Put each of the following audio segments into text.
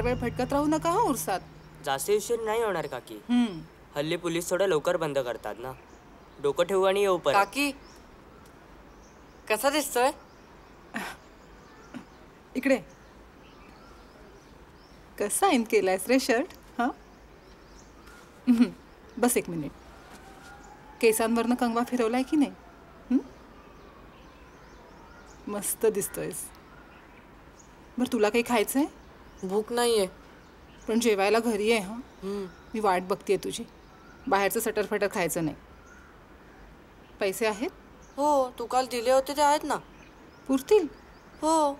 वेळ भटकत राहू नका हा उरसात. जास्त उशीर नाही होणार काकी. हल्ली पोलीस थोडं लवकर बंद करतात ना. डोकं ठेवू आणि येऊ परत. काकी कसा दिसतोय? इकडे कसा इन केलायस रे शर्ट? हा बस एक मिनिट. केसांवरनं कंगवा फिरवलाय की नाही? मस्त दिसतोयस. बरं तुला काही खायचंय? भूक नाहीये. पण जेवायला घरी आहे. हा मी वाट बघतेय तुझी. बाहेरचं सटरफटर खायचं नाही. पैसे आहेत? हो, तू काल दिले होते ते आहेत ना. पुरतील? हो.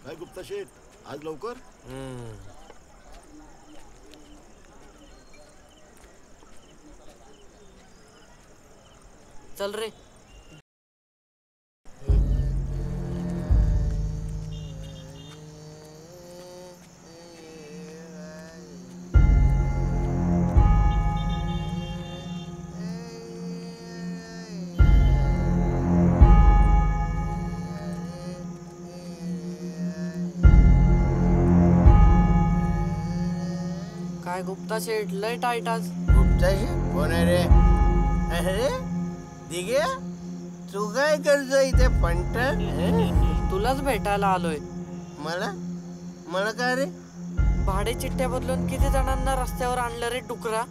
काय गुप्ता शेठ, आज लवकर? चल रे. काय गुप्ता शेठ, लय टाईट आज. गुप्ता शेठ कोण आहे रे? अरे दिग्या, तू काय करतो इथे फंटन? तुलाच भेटायला आलोय. मला मला काय रे? भाडे चिठ्ठ्या बदलून किती जणांना रस्त्यावर आणलं रे टुकरा?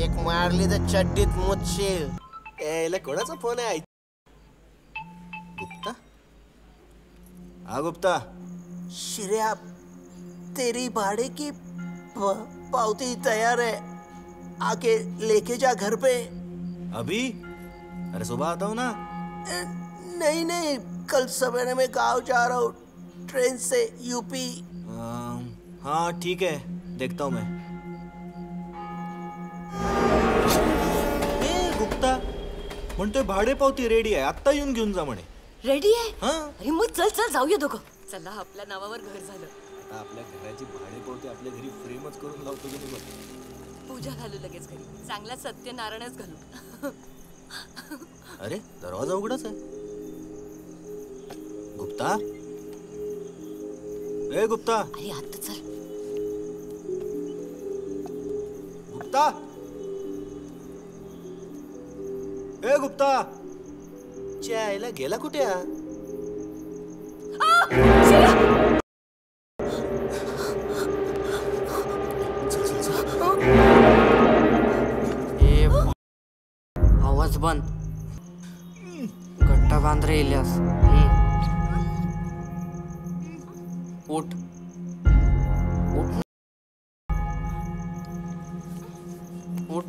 एक मारली तर चड्डीत मुतशील. याला कोणाचा फोन आहे? गुप्ता? हा गुप्ता. श्रेया, तेरी भाड़े की पावती तैयार है, आके लेके जा घर पे. अभी? अरे सुबह आता हूँ ना. नहीं नहीं, कल सवेरे में गांव जा रहा हूँ ट्रेन से यूपी. हाँ ठीक है, देखता हूँ मैं. गुप्ता म्हणतोय भाडे पावती रेडी आहे, आत्ता येऊन घेऊन जा म्हणे. रेडी आहे? हाँ. अरे मग चल चल जाऊया दोघं. चला, आपल्या नावावर घर झालं. आता आपल्या घराची भाडे पावती आपल्या घरी फ्रेमच करून लावतो की बघ. पूजा घालू लगेच घरी. चांगला सत्यनारायणच घालू. अरे दरवाजा उघडाच आहे. गुप्ता, ए गुप्ता. अरे आता चल. गुप्ता, ए गुप्ता. चायला गेला कुठे? आवाज बंद. गट्टा बांध रे इलियास. उठ उठ उठ.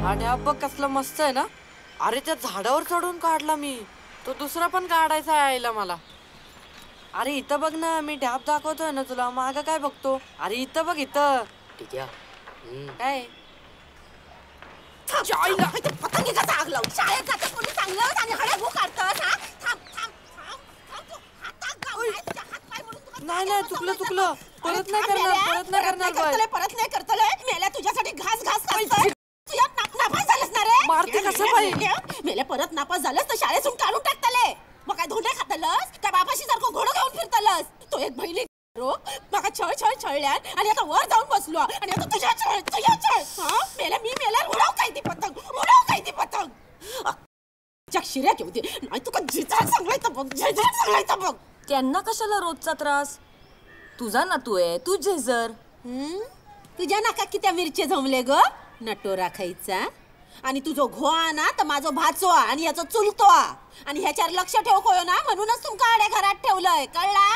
हा ढाब बघ कसला मस्त आहे ना. अरे त्या झाडावर चढून काढला मी. तो दुसरा पण काढायचा यायला मला. अरे इथं बघ ना, मी ढाब दाखवतोय ना तुला. मागं काय बघतो? अरे इथं बघ, इथं. ठीक आहे. काय पतंगी कसा आग लावून शाळेत जातात कोणी चांगलं आणि हळू काढतात. नाही नाही, चुकलं चुकलं. परत नाही करणार. परत नाही करतलय. मेल्या तुझ्यासाठी घास घास करतोय. तुझ्या नापास झालंस ना रे. मारते कसं पाहिजे? मेल्या परत नापास झालंस तर शाळेतून काढून टाकतले. मग काय धोंडे खातलस का बापाशी सारखं घोडं घेऊन फिरतलस? तो एक बहिणी मगा छळ छळ छळल्यान आणि आता वर जाऊन बसलो आणि आता तुझ्या छळ. मेल्या मी मेल्या. उडव काय ती पतंग. शिर्या घेऊ दे. नाही तुका जिजा सांगायचं बघ. त्यांना कशाला रोजचा त्रास? तुझा ना तू आहे, तू जेजर. तुझ्या नाका किती मिरचे जमले ग नटोरा खायचा. आणि तुझो घोआ ना तर माझो भाचो आणि याचा चुलतो. आणि ह्याच्यावर लक्ष ठेव कोयो ना, म्हणूनच तुमका आड्या घरात ठेवलंय, कळला?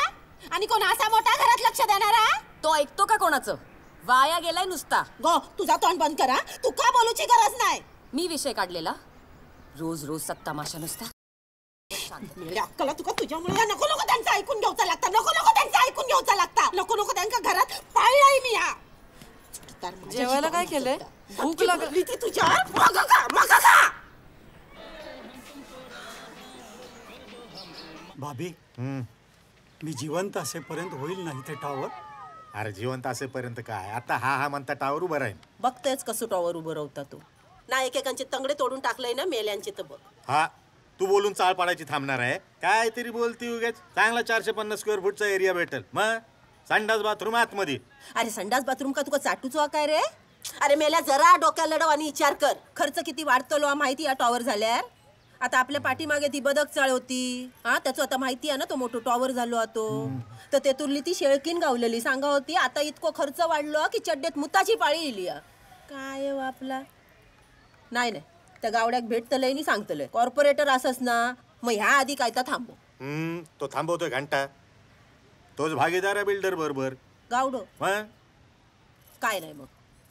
आणि कोण असा मोठा घरात लक्ष देणारा? तो ऐकतो का कोणाचं? वाया गेलाय नुसता. गो तुझा तोंड बंद करा. तू का बोलूची गरज नाही. मी विषय काढलेला. रोज रोज तमाशा नुसता. अक्कला तुका तुझ्यामुळे नको नको त्यांचं ऐकून घ्यायचं लागतं. नको त्यांच्या घरात पाळलाय मी. जेवायला काय केलंय? भूक लागली ती तुझ्यावर. भाभी मी जिवंत असेपर्यंत होईल नाही ते टॉवर. अरे जिवंत असेपर्यंत काय, आता हा म्हणता टावर उभं राहील. बघतेच कसं टॉवर उभं राहता तू. ना एकेकांचे तंगडे तोडून टाकलंय ना मेल्यांचे तर बघ. हा तू बोलून चाळ पाडायची थांबणार आहे काय तरी बोलती उगाच. चांगला 450 स्क्वेअर फूटचा एरिया भेटेल. मग संडास बाथरूम आतमध्ये. अरे संडास बाथरूम का तुका चाटूचो काय रे? अरे मेल्या जरा डोक्या लढव आणि विचार कर, खर्च किती वाढतो माहिती या टॉवर झाल्यार. आता आपल्या पाठीमागे ती बदक चाळ होती, हा त्याचं आता माहिती आहे ना, तो मोठो टॉवर झालो आता. तर तेतुरली ती शेळकीन गावलेली सांगा होती, आता इतको खर्च वाढलो की चड्डेत मुताची पाळी येली. काय आपला नाही नाही त्या गावड्याक भेटतलंय आणि सांगतलंय कॉर्पोरेटर असस ना, मग ह्या आधी काय तर थांबव. तो थांबवतोय घंटा, तोच भागीदार आहे बिल्डर बरोबर. गावडो काय नाही मग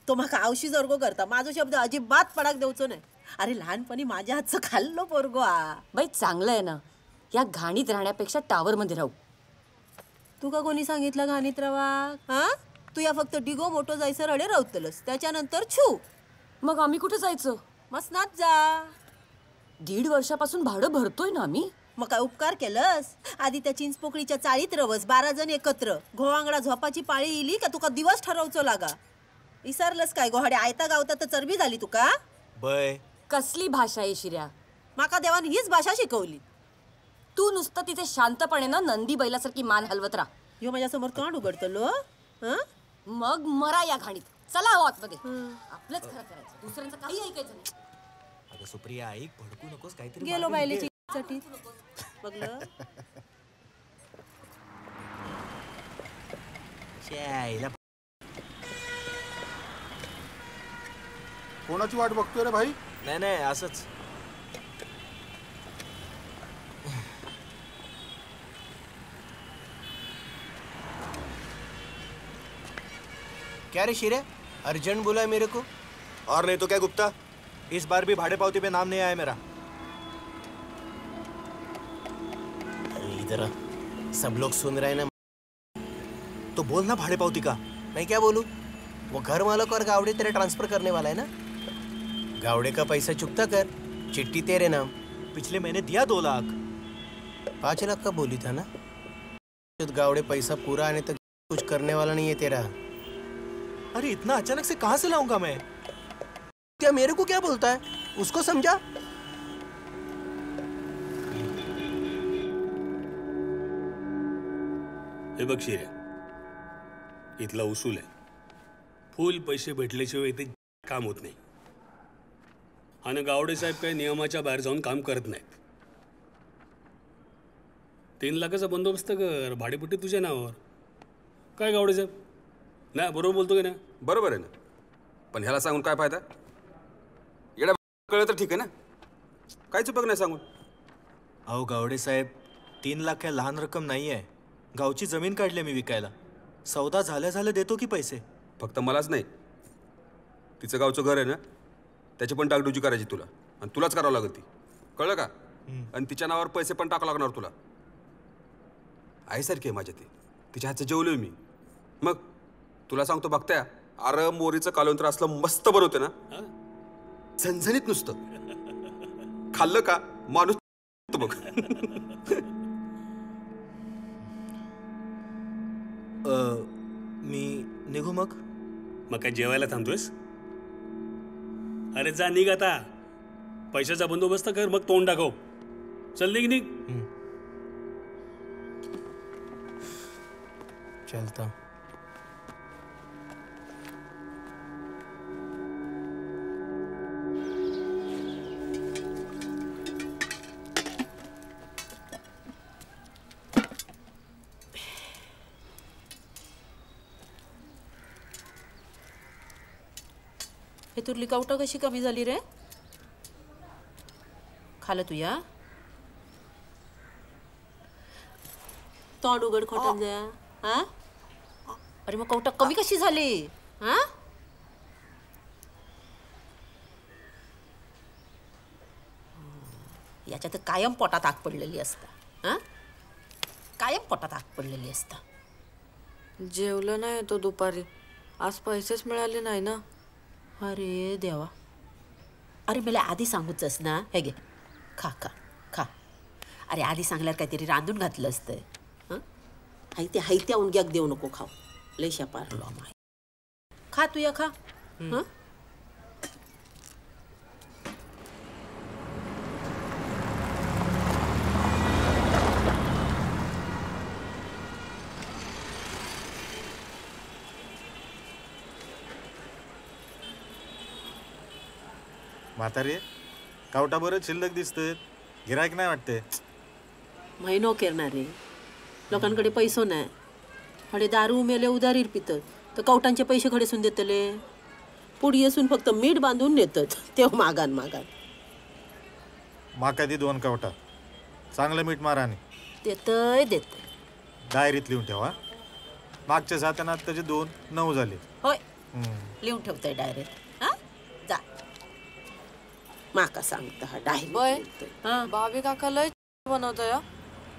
तो माका आवशी जरगो करता, माझा शब्द अजिबात पडाक देऊचो नाही. अरे लहानपणी माझ्या हातचं खाल्लो पोरगो. बाई चांगलं आहे ना, या घाणीत राहण्यापेक्षा टावर मध्ये राहू. तुका कोणी सांगितलं घाणीत राहा? हा तू या फक्त डिगो मोठो जायचं रडे राहतलस, त्याच्यानंतर छू. मग आम्ही कुठे जायचं? मसनात जा. 1.5 वर्षापासून भाडं भरतोय ना आम्ही. मग काय उपकार केलंस? आधी त्या चिंचपोकळीच्या चाळीत रवस 12 जण एकत्र. घोवांगडा झोपाची पाळी येली का तुका दिवस ठरवचो लागा. विसरलंस काय गोहाडे आयता गावता तर चरबी झाली तुका. बय कसली भाषा आहे शिर्या? माका देवान हीच भाषा शिकवली. तू नुसतं तिथे शांतपणे ना नंदी बैलासारखी मान हलवत राहा. ह्यो माझ्यासमोर तोंड उघडतलो. मग मरा या घाणीत. चला हो आतमध्ये. आपलंच खरं करायचं, दुसऱ्यांचं काही ऐकायचं नाही. अगं सुप्रिया ऐक, भडकू नकोस काहीतरी. गेलो बायलेची चटी बघलं. कोणाची वाट बघतोय रे भाई? नाही नाही असंच. क्या रे शिरे, अर्जेंट बोला मेरे को? और नहीं तो क्या गुप्ता, इस बार भी भाड़े पावती पे नाम नहीं आया मेरा. इधर सब लोग सुन रहे हैं ना, तो बोल ना भाड़े पावती का. मैं क्या बोलूं? वो घर मालक और गावड़े तेरे ट्रांसफर करने वाला है ना. गावड़े का पैसा चुकता कर, चिट्ठी तेरे नाम. पिछले महीने दिया 2 लाख. 5 लाख का बोली था ना. गावड़े पैसा पूरा आने तक कुछ करने वाला नहीं है तेरा. अरे इतना अचानक से कहाँ से लाऊंगा मैं? क्या मेरे को क्या बोलता है, उसको समझा. हे बघ शिर्या, इथला उसूल आहे, फुल पैसे भेटल्याशिवाय इथे काम होत नाही. आणि गावडे साहेब काही नियमाच्या बाहेर जाऊन काम करत नाहीत. 3 लाखाचा बंदोबस्त कर, भाडेपट्टी तुझ्या नावावर. काय गावडे साहेब, नाही बरोबर बोलतो की नाही? बरोबर आहे ना, पण ह्याला सांगून काय फायदा? येडा कळलं तर ठीक आहे ना, काहीच उपयोग नाही सांगून. अहो गावडे साहेब, 3 लाख काय लहान रक्कम नाही आहे. गावची जमीन काढली मी विकायला. सौदा झाल्या देतो की पैसे. फक्त मलाच नाही, तिचं गावचं घर आहे ना, त्याची पण डागडुजी करायची तुला, आणि तुलाच करावं लागत ती, कळलं का? आणि तिच्या नावावर पैसे पण टाकावं लागणार तुला. आईसारखी आहे माझ्या ती, तिच्या हातचं जेवलोय मी. मग तुला सांगतो बघताय, अरे मोरीचं कालवंत्र असलं मस्त बनवते ना, झणझणीत नुसतं खाल्लं का माणूस बघ. मी निघू मग? मग काय जेवायला थांबतोयस? अरे जा निघ आता, पैशाचा बंदोबस्त कर, मग तोंड दाखव. चल निघ निघ. चलता. हे तुरली कावटा कशी कमी झाली रे? खालं तू या तोंड उघड खोटून द्या. हा अरे मग कवटा कमी कशी झाली? हा याच्यात कायम पोटात आग पडलेली असता. हा कायम पोटात आग पडलेली असता. जेवलं नाही तो दुपारी, आज पैसेच मिळाले नाही ना. अरे देवा, अरे मला आधी सांगूच ना. हे घे खा खा खा. अरे आधी सांगल्यावर काहीतरी रांधून घातलं असतं. हं हायत्या उणग्याक देऊ नको खाऊ. लय शापारलो माय. खा तू या खा. हं म्हातारे कावटा बरं शिल्लक दिसतं. गिरायक नाही वाटते. महिनो करणार रे. लोकांकडे पैसो नाही. हडे दारू मेले उदारीर पितत तर कवटांचे पैसे खडेसून देतले. पुढी असून फक्त मीठ बांधून नेतात तेव्हा मागान माका दी 2 कवटा. चांगलं मीठ माराने देतय डायरीत लिहून ठेवा. मागच्या जाताना त्याचे 2 9 झाले. होय लिहून ठेवतोय डायरेक्ट. हा जा माका सांगता हा डायरेक्ट. भाभी काका लय बनवतोय.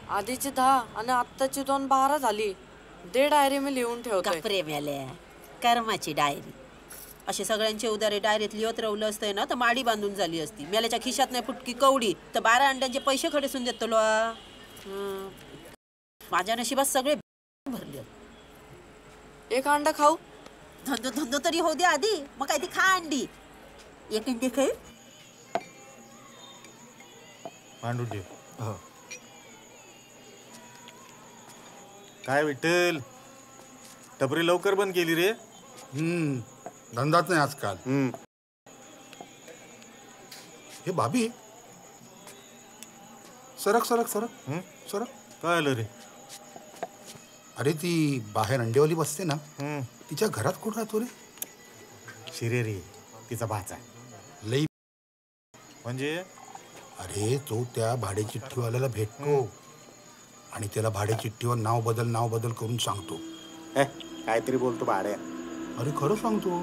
आधीची 10 आणि आत्ताची 2 12 झाली. दे डायरी मी लिहून ठेवतोय. प्रेम्याल्या कर्माची डायरी. असे सगळ्यांचे उदारे डायरीत लिहत राहिलं असतंय ना तर माडी बांधून झाली असती. मेल्याच्या खिशात नाही फुटकी कवडी तर 12 अंड्यांचे पैसे खडेसून देतलो. माझ्या नशिबात सगळे भरले. एक अंडा खाऊ. धंदो तरी होऊ दे आधी. मग काय ती खा अंडी. एक अंडी खाऊ. मांडून ठेव. काय विठ्ठल टपरी लवकर बंद केली रे. धंदाच नाही आजकाल. हे भाभी सरक सरक सरक सरक. काय आलं रे. अरे ती बाहेर अंडेवाली बसते ना तिच्या घरात कोण राहतो रे. शिरे रे तिचा भाचा. लई म्हणजे अरे तो त्या भाडे चिठ्ठीवाल्याला भेटतो आणि त्याला भाडे चिठ्ठीवर नाव बदल करून सांगतो. काहीतरी बोलतो भाड्या. अरे खरं सांगतो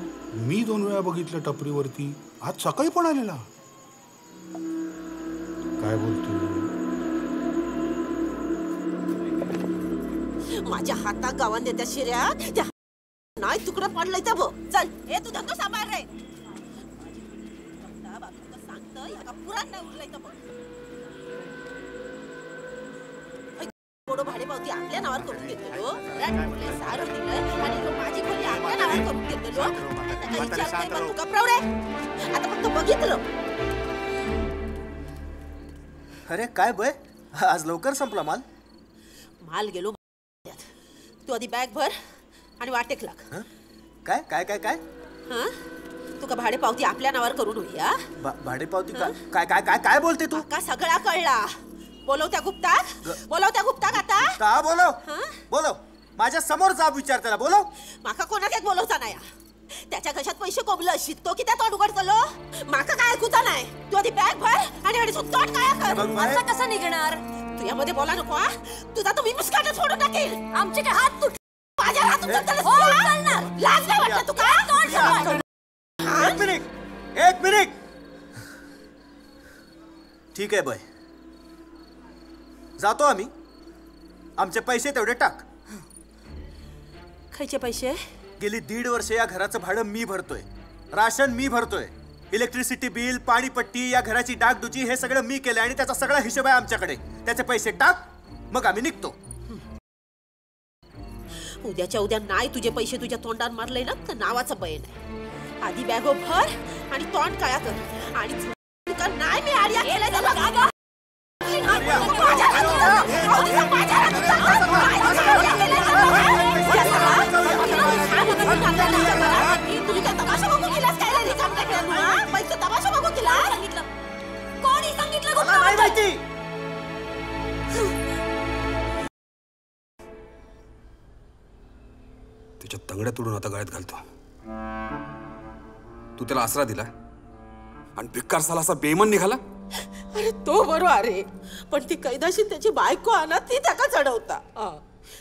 मी 2 वेळा बघितलं टपरीवरती. आज सकाळी पण आलेला. काय बोलतो. माझ्या हातात गावान देत्या शिर्या. त्या नाही तुकडा पडलाय त्या बघ. चल हे तू धंदो सांभाळ रे. सांगतं या का पुराण नाही उरलाय तर बघ. भाडे पावती आपल्या नावावर करून घेतलो. सारं दिलं आणि तो माझी खोली आपल्या नावावर करून घेतलो. तू कपराव रे. आता फक्त बघितलं. अरे काय बय आज लवकर संपला माल गेलो. तू आधी बॅग भर आणि वाटेक लाग. काय काय काय काय हा तुका भाडे पावती आपल्या नावावर करून होईया. भाडे पावती काय काय काय काय बोलते तू. का सगळा कळला. बोलव त्या गुप्ताक आता. का बोलव माझ्या समोर जाब विचार त्याला. बोलव. माका कोणाक बोलवता नाही. त्याच्या कशात पैसे कोबलं शिकतो की त्या तोंड उघडतलो. माका काय ऐकूचा नाही. तू आधी बॅग भर आणि तोंड काय कर. माझा कसा निघणार. तू यामध्ये बोला नको. तुझा तुम्ही मुस्काट सोडून टाकेल. आमचे काय हात तुट. माझ्या हात लाज नाही वाटत तू काय. एक मिनिट ठीक आहे बाय. जातो आम्ही. आमचे पैसे तेवढे टाक. खायचे पैसे. गेली 1.5 वर्ष या घराचं भाडं मी भरतोय. राशन मी भरतोय. इलेक्ट्रिसिटी बिल पाणीपट्टी या घराची डागडुजी हे सगळं मी केलंय आणि त्याचा सगळा हिशोब आहे आमच्याकडे. त्याचे पैसे टाक मग आम्ही निघतो. उद्याच्या उद्या नाही तुझे पैसे तुझ्या तोंडात मारले ना तर नावाचं बयन आहे. आधी बॅगो भर आणि तोंड काळा कर आणि नाही मी आर्या केलं तर बघा. तुम्ही काय तमाशा बघू केलास काय रे. काम काय केलं पैसे तमाशा बघू केला. कोणी सांगितलं नाही माहिती. त्याच्या तंगड्या तोडून आता गळ्यात घालतो. तू त्याला आसरा दिला आणि भिक्कार साला असा बेमन निघाला. अरे तो बरोबर आहे पण ती कैदाशी त्याची बायको आणा ती त्याका चढवता.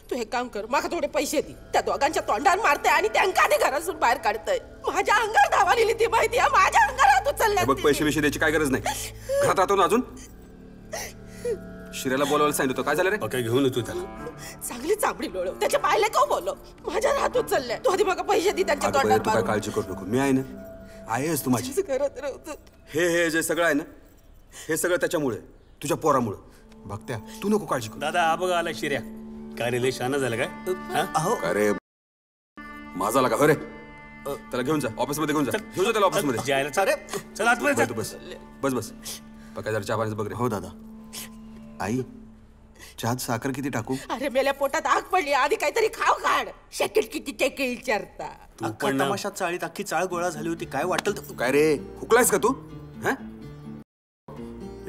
तू हे काम कर. माका थोडे पैसे दे. त्या दोघांच्या तोंडात मारते आणि त्यांना आधी घरातून बाहेर काढतय. माझ्या अंगावर धावा लिहिली ती माहिती आहे. माझ्या अंगावर उचलल्या. बघ पैसे द्यायची काय गरज नाही. घरात राहतो ना अजून. शिऱ्याला बोलवायला सांगितलं. काय झालं रे. काय घेऊन येतो त्याला. चांगली चांबडी लोळव. त्याच्या पायले का बोलव. माझ्या हात उचलले. तू आधी मला पैसे दे त्यांच्या तोंडात. तू काय काळजी करू नको. मी आहे ना. आहेस तू माझी. करत राहतो. हे जे सगळं आहे ना हे सगळं त्याच्यामुळे तुझ्या पोरामुळे. बघत्या तू नको काळजी करू. दादा हा बघा आला शिर्या. काय रे लय शहाणा झालं काय हा? अरे माझा लागा रे. त्याला घेऊन जा ऑफिसमध्ये घेऊन जा त्याला ऑफिसमध्ये जायला चला आतमध्ये तू बस बस बस पका जरा चहा पाण्याचं बघ रे. हो दादा. आई चहात साखर किती टाकू? अरे मेल्या पोटात आग पडली आधी काहीतरी खाव काढ. शकेट किती टेके विचारता. अख्खा तमाशात चाळीत अख्खी चाळ गोळा झाली होती. काय वाटलं काय रे हुकलायस का तू?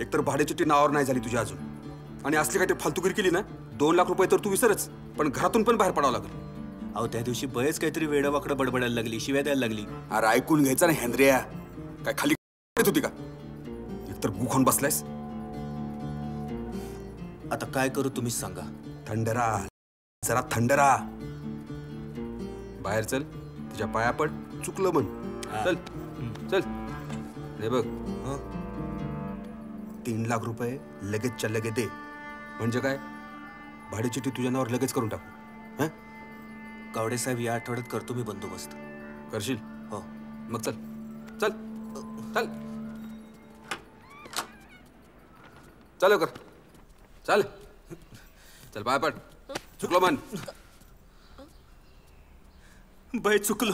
एकतर भाड्याची नावावर नाही झाली तुझ्या अजून आणि असली काही फालतुगिरी केली ना 2 लाख रुपये तर तू विसरच पण घरातून पण बाहेर पडावं लागेल. अहो त्या दिवशी बरेच काहीतरी वेडवाकडं बडबडायला लागली शिव्या द्यायला लागली. अरे ऐकून घ्यायचं ना हेंद्रिया. काय खाली होती का? एकतर गुखान बसलायस. आता काय करू तुम्हीच सांगा. थंडरा जरा थंडरा. बाहेर चल तुझ्या पाया पड चुकलं म्हण. चल चल. हे बघ 3 लाख रुपये लगेचच्या लगेच दे. म्हणजे काय भाडीचिठ्ठी तुझ्या नावावर लगेच करून टाकू. गावडे साहेब या आठवड्यात करतो मी बंदोबस्त. करशील? हो. मग चल चल चल चल कर चल चल पाय पड. चुकलो मन. बाय चुकलो.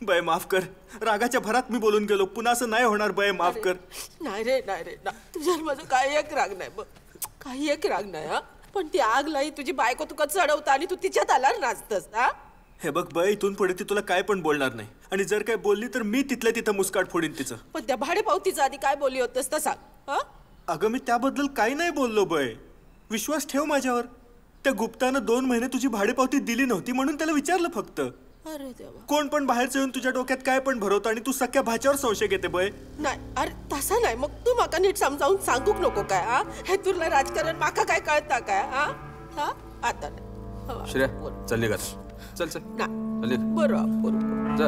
बाय माफ कर. रागाच्या भरात मी बोलून गेलो. पुन्हा असं नाही होणार. बाय माफ कर. नाही रे तुझ्यावर माझं काही एक राग नाही बघ. काही एक राग नाही हा. पण ती आग लाई तुझी बायको तुका चढवता आणि तू तिच्यात आला नाचतस हा. हे बघ बाय इथून पुढे ती तुला काय पण बोलणार नाही आणि जर काय बोलली तर मी तिथल्या तिथं मुस्काट फोडीन तिचं. पण त्या भाडे पावतीचा आधी काय बोलली होतस तर सांग हा. अगं मी त्याबद्दल काही नाही बोललो बाय. विश्वास ठेव माझ्यावर. त्या गुप्तानं 2 महिने तुझी भाडेपावती दिली नव्हती म्हणून त्याला विचारलं फक्त. अरे देवा. कोण पण बाहेरचं येऊन तुझ्या डोक्यात काय पण भरवतं आणि तू सख्या भाच्यावर संशय घेते बाय. नाही अरे तसा नाही. मग तू माका नीट समजावून सांगूक नको काय हा. हे तुला राजकारण माका काय कळता काय हा. हा आता नाही. श्रेया चल निघा. चल चल चल निघ. बरोबर जा.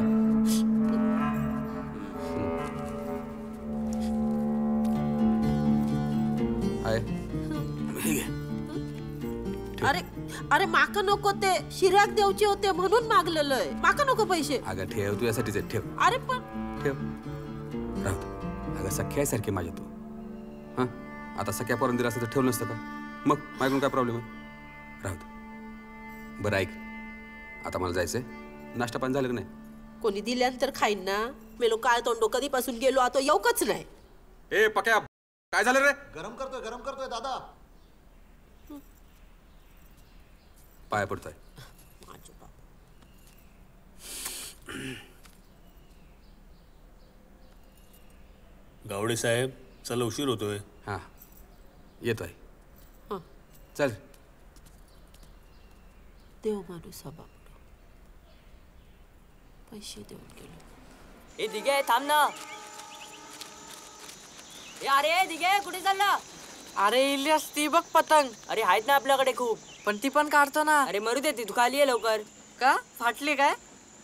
अरे अरे माका नको ते शिर्याक देवचे होते म्हणून मागलेलंय. माका नको पैसे. अगं ठेव तू यासाठीच ठेव. अरे पण ठेव राहू दे. अगं सख्यासारखे माझ्या तू. हा आता सख्या पोरांनी दिला असतं तर ठेवलं नसतं का? मग माझ्याकडून काय प्रॉब्लेम आहे? राहू दे. बरं ऐक आता मला जायचंय. नाश्ता पाणी झालं का नाही? कोणी दिल्यानंतर खाईन ना. मेलो काय तोंडो कधीपासून गेलो आता येऊकच नाही. ए पक्या काय झालं रे? गरम करतोय दादा. पाया पडतोय. गावडे साहेब चला उशीर होतोय. हा येतोय. चल. देव माणूस बाबा पैसे देऊन गेलो. ए दिगे थांब ना. ए अरे दिगे कुठे चालला? अरे इलियास ती बघ पतंग. अरे आहेत ना आपल्याकडे खूप. पण ती पण काढतो ना. अरे मरू दे ती. तू खाली ये लवकर. का फाटली काय?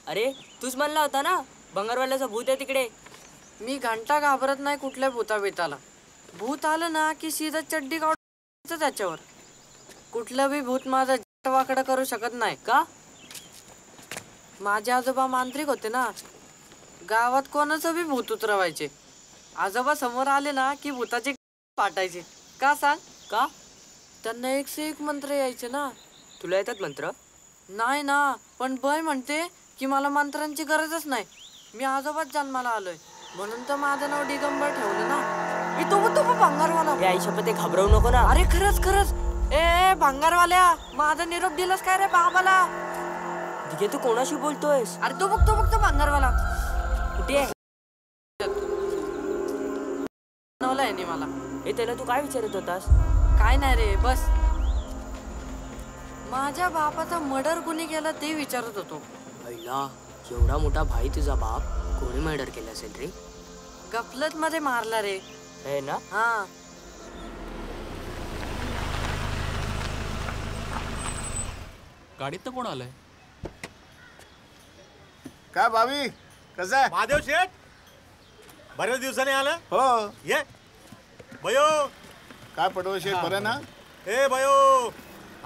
अरे तूच म्हणला होता ना भंगारवाल्याचा भूत आहे तिकडे. मी घंटा घाबरत नाही कुठल्या भूता बेताला. भूत आलं ना की सीधा चड्डी काढतो त्याच्यावर. कुठलं बी भूत माझा वाकडं करू शकत नाही. का? माझे आजोबा मांत्रिक होते ना. गावात कोणाचं बी भूत उतरवायचे. आजोबा समोर आले ना की भूताचे पाठायचे. का सांग? का? त्यांना 101 मंत्र यायचे ना. तुला येतात मंत्र? नाही ना पण बय म्हणते की मला मंत्रांची गरजच नाही. मी आजोबाच जन्माला आलोय म्हणून तर माझं नाव दिगंबर ठेवलं ना. तो भंगारवाला. ए आई शपथ घाबरवू नको ना. अरे खरंच. ए भंगारवाल्या माझा निरोप दिलास काय रे बाबाला? दिगे तू कोणाशी बोलतोयस? अरे तो बघतो भंगारवाला. कुठे आहे? मला. ए त्याला तू काय विचारत होतास? काय नाही रे बस. माझ्या बापाचा मर्डर कुणी केला ते विचारत होतो. पहिला एवढा मोठा भाई तुझा बाप कोणी मर्डर केला असेल रे? गफलत मध्ये मारला रे. है ना? हा. गाडीत तर कोण आलंय? काय भावी कसं आहे? महादेव शेठ बऱ्याच दिवसाने आलं. हो ये बयो. काय पटव शेठ बरं ना? ए बयो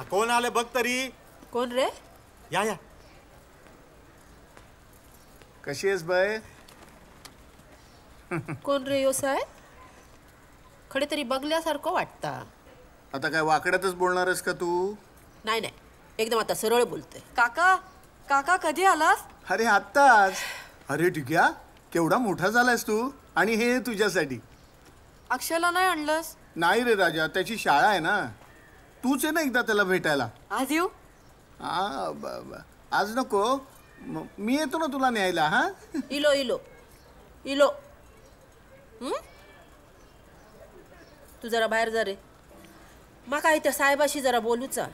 कोण आले बघ तरी. कोण रे? या कशी आहेस बाय? कोण रे यो साहेब? खडे तरी बघल्यासारखं वाटता. आता काय वाकड्यातच बोलणारस का तू? नाही नाही, एकदम आता सरळ बोलतोय. काका काका कधी आलास? अरे आत्ताच. अरे टिक्या, केवढा मोठा झालायस तू. आणि हे तुझ्यासाठी. अक्षयला नाही आणलंस? नाही रे राजा, त्याची शाळा आहे ना. तूच आहे ना एकदा त्याला भेटायला. आज येऊ? आज नको, मी येतो ना तुला न्यायला. हा इलो इलो इलो. तू जरा बाहेर जा रे. माका इथे साहेबाशी जरा बोलूचा.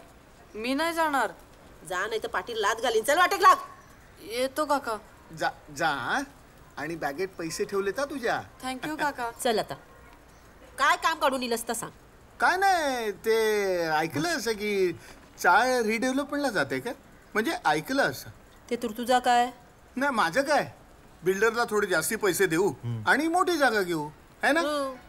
मी नाही जाणार. जा, नाही तर पाटील लात घालीन. चल वाटेक लाग. येतो काका. जा जा. आणि बॅगेत पैसे ठेवले का तुझ्या? थँक्यू काका. चल आता काय काम काढून इलस तर सांग. काय नाही, ते ऐकलं असं की चाळ रिडेव्हलपमेंटला जाते का? म्हणजे ऐकलं असं. ते तुझा काय? नाही माझं काय, बिल्डरला थोडे जास्ती पैसे देऊ आणि मोठी जागा घेऊ, है ना?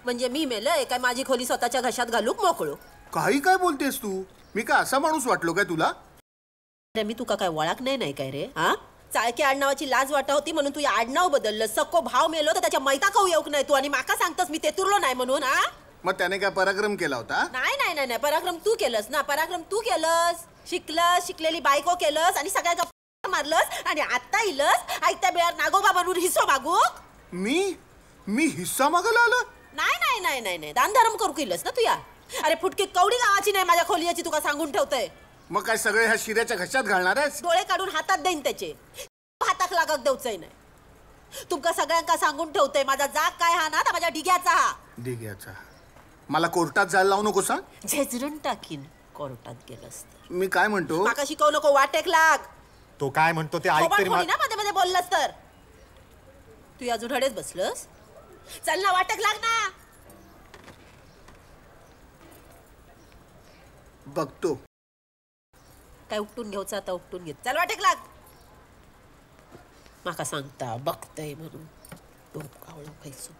म्हणजे मी मेलय काय? माझी खोली स्वतःच्या घशात घालूक मोकळू. काही काय बोलतेस तू? मी काय असा माणूस वाटलो काय तुला? मी तुका काय वळख नाही काय रे? हा, चाळके आडनावाची लाज वाटा होती म्हणून तू या आडनाव बदललं. सक्को भाव मेलो तर त्याच्या मैता खाऊ येऊक नाही तू. आणि माका सांगतस मी ते तुरलो नाही म्हणून? हा, मग त्याने काय पराक्रम केला होता? नाही नाही नाही, पराक्रम तू केलंस ना. पराक्रम तू केलंस. शिकलस, शिकलेली बायको केलंस आणि सगळ्या गप्पा मारलंस. आणि आता इलस ऐकत्या बेळात नागोबा बनून हिस्सो मागू. मी हिस्सा मागायला आलो? नाही नाही नाही नाही नाही, दान धर्म करू केलंस ना तू या. अरे फुटकी कवडी गावाची नाही माझ्या खोलीची, तुका सांगून ठेवतय. मग काय सगळे ह्या शिऱ्याच्या घशात घालणार आहेस? डोळे काढून हातात देईन त्याचे. हाताक लागत देऊचंय नाही. तुमका सगळ्यांका सांगून ठेवतय, माझा जाग काय हा ना, माझ्या डिग्याचा हा. डिग्याचा? मला कोर्टात जायला लावू नको सांग. झेजरून टाकीन कोर्टात गेलंस तर. मी काय म्हणतो, माका शिकवू नको, वाटेक लाग. तो काय म्हणतो ते ऐक तरी. ना मध्ये मध्ये बोललास तर. तू अजून हडेच बसलस. चल ना, वाटेक लाग ना. बघतो काय उपटून घ्यायचं आता उपटून घेत. चल वाटेक लाग. माका सांगता बघतय म्हणून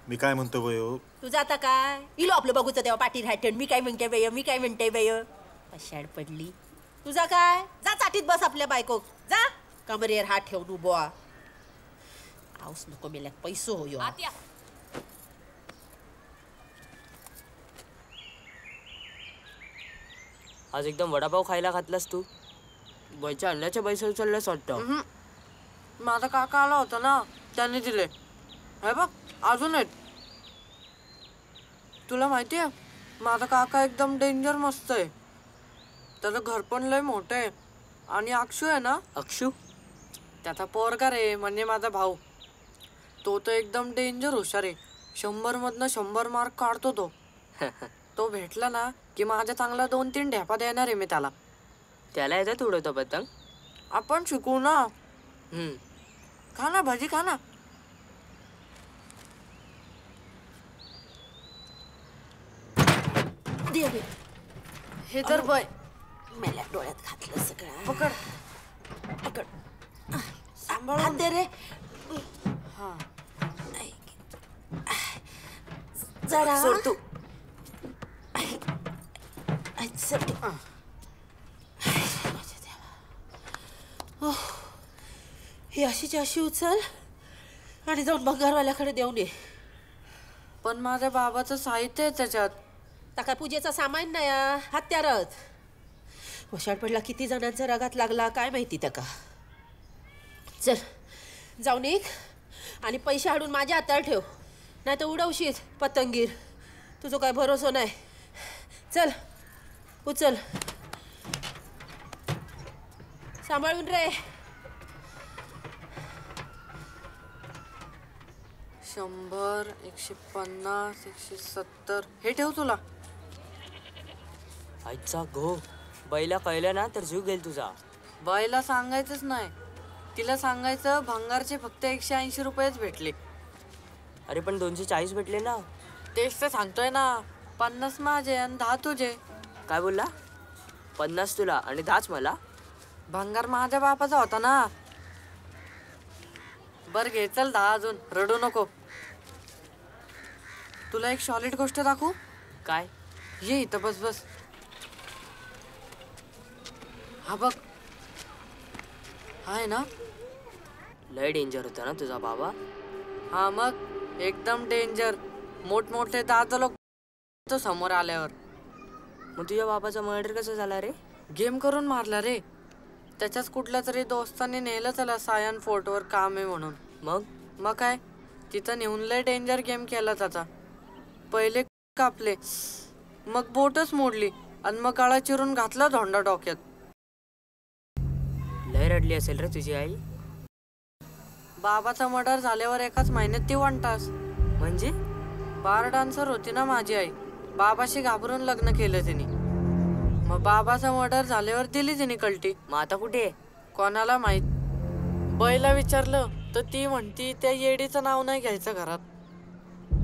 मी काय म्हणतो बयो. तुझं आता काय इलो आपलं बघूचं तेव्हा पाठी राहते. मी काय म्हणते बय, मी काय म्हणते बय. पशाड पडली. तुझा काय? जा चाटीत बस आपल्या बायको. जा कमरेर हात ठेवून उभा. आऊस नको मेल्याक पैसो होयो. आज एकदम वडापाव खायला घातलास तू. वयच्या अन्नाच्या पैसे उचलल्यास वाटतं. माझा काका आला होता ना, त्याने दिले. हे बघ अजून आहेत. तुला माहितीये माझा काका एकदम डेंजर मस्त आहे. त्याचं घर पण लय मोठं आहे. आणि अक्षू आहे ना, अक्षू त्याचा पोरगा रे, म्हणजे माझा भाऊ. तो तर एकदम डेंजर हुशार आहे. 100 मधनं 100 मार्क काढतो तो. तो भेटला ना की माझ्या चांगला 2-3 ढ्यापा देणार आहे मी त्याला. त्याला येतात उडवतो पतंग. आपण शिकू ना. खा ना भाजी, खा ना. हे तर बय मेल्या डोळ्यात घातलं सगळं. पकड पकड. सांभाळून दे रे. हा जरा सोड तू. ही अशीची अशी उचल आणि जाऊन भंगारवाल्याकडे देऊन ये. पण माझ्या बाबाचं साहित्य आहे त्याच्यात. काय पूजेचा सामान नाही, हत्यारच. वशाड पडला. किती जणांचा रागात लागला काय माहिती त्याका. चल जाऊन एक आणि पैसे हाडून माझ्या हातावर ठेव, नाही तर उडवशील पतंगीर. तुझं काय भरोसा नाही. चल उचल. सांभाळून रे. 100, 150, 170 हे ठेव तुला. आईचा गो. बैला कळलं ना तर जीव गेल तुझा. बाईला सांगायचंच नाही. तिला सांगायचं भंगारचे फक्त 180 रुपयेच भेटले. अरे पण 240 भेटले ना. तेच तर सांगतोय ना. 50 माझे आणि 10 तुझे. काय बोलला? 50 तुला आणि 10 मला. भंगार माझ्या बापाचा होता ना. बर घे चल 10 अजून. रडू नको. तुला एक सॉलिड गोष्ट दाखवू. काय? ये इथं बस बस. हा बघ. आहे ना. लय डेंजर होता ना तुझा बाबा. हा मग एकदम डेंजर. मोठमोठे दादा लोक तो समोर आल्यावर. मग तुझ्या बाबाचा मर्डर कसा झाला रे? गेम करून मारला रे. त्याच्याच कुठल्या तरी दोस्ताने नेलं त्याला सायन फोर्टवर काम आहे म्हणून. मग काय तिथं नेऊन लय डेंजर गेम केला त्याचा. पहिले कापले, मग बोटच मोडली आणि मग गळा चिरून घातला धोंडा डोक्यात. लय रडली असेल रे तुझी आई. बाबाचा मर्डर झाल्यावर एकाच महिन्यात ती 1 तास. म्हणजे बार डान्सर होती ना माझी आई. बाबाशी घाबरून लग्न केलं तिने. मग बाबाचा मर्डर झाल्यावर दिली तिने कल्टी. मग आता कुठे? कोणाला माहित. बाईला विचारलं तर ती म्हणती त्या येडीचं नाव नाही घ्यायचं घरात.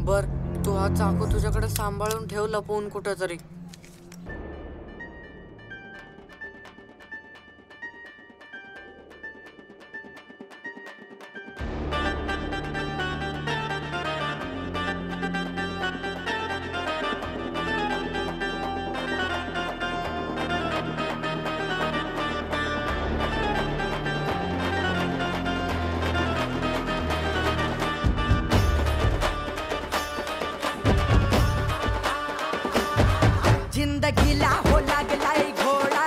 बर तू हा चाकू तुझ्याकडे सांभाळून ठेव लपवून कुठं तरी. जिंदगीला हो लागलाय घोडा.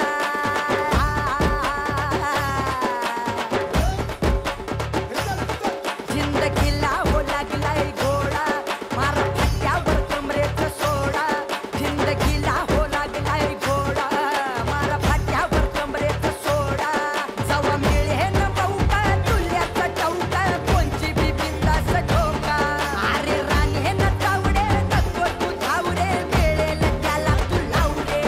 जिंदगीला हो लागलाय घोडा. मारा फाट्यावर कमरेचा सोडा. जिंदगीला हो लागलाय घोडा. मारा फाट्यावर कमरेचा सोडा. जवा मिळे न मौका तुल्याचा टौका. कोणची बी बिंदास ठोका. अरे राणे न तावडे नको तू धावडे. मिळेल त्याला तू लावडे.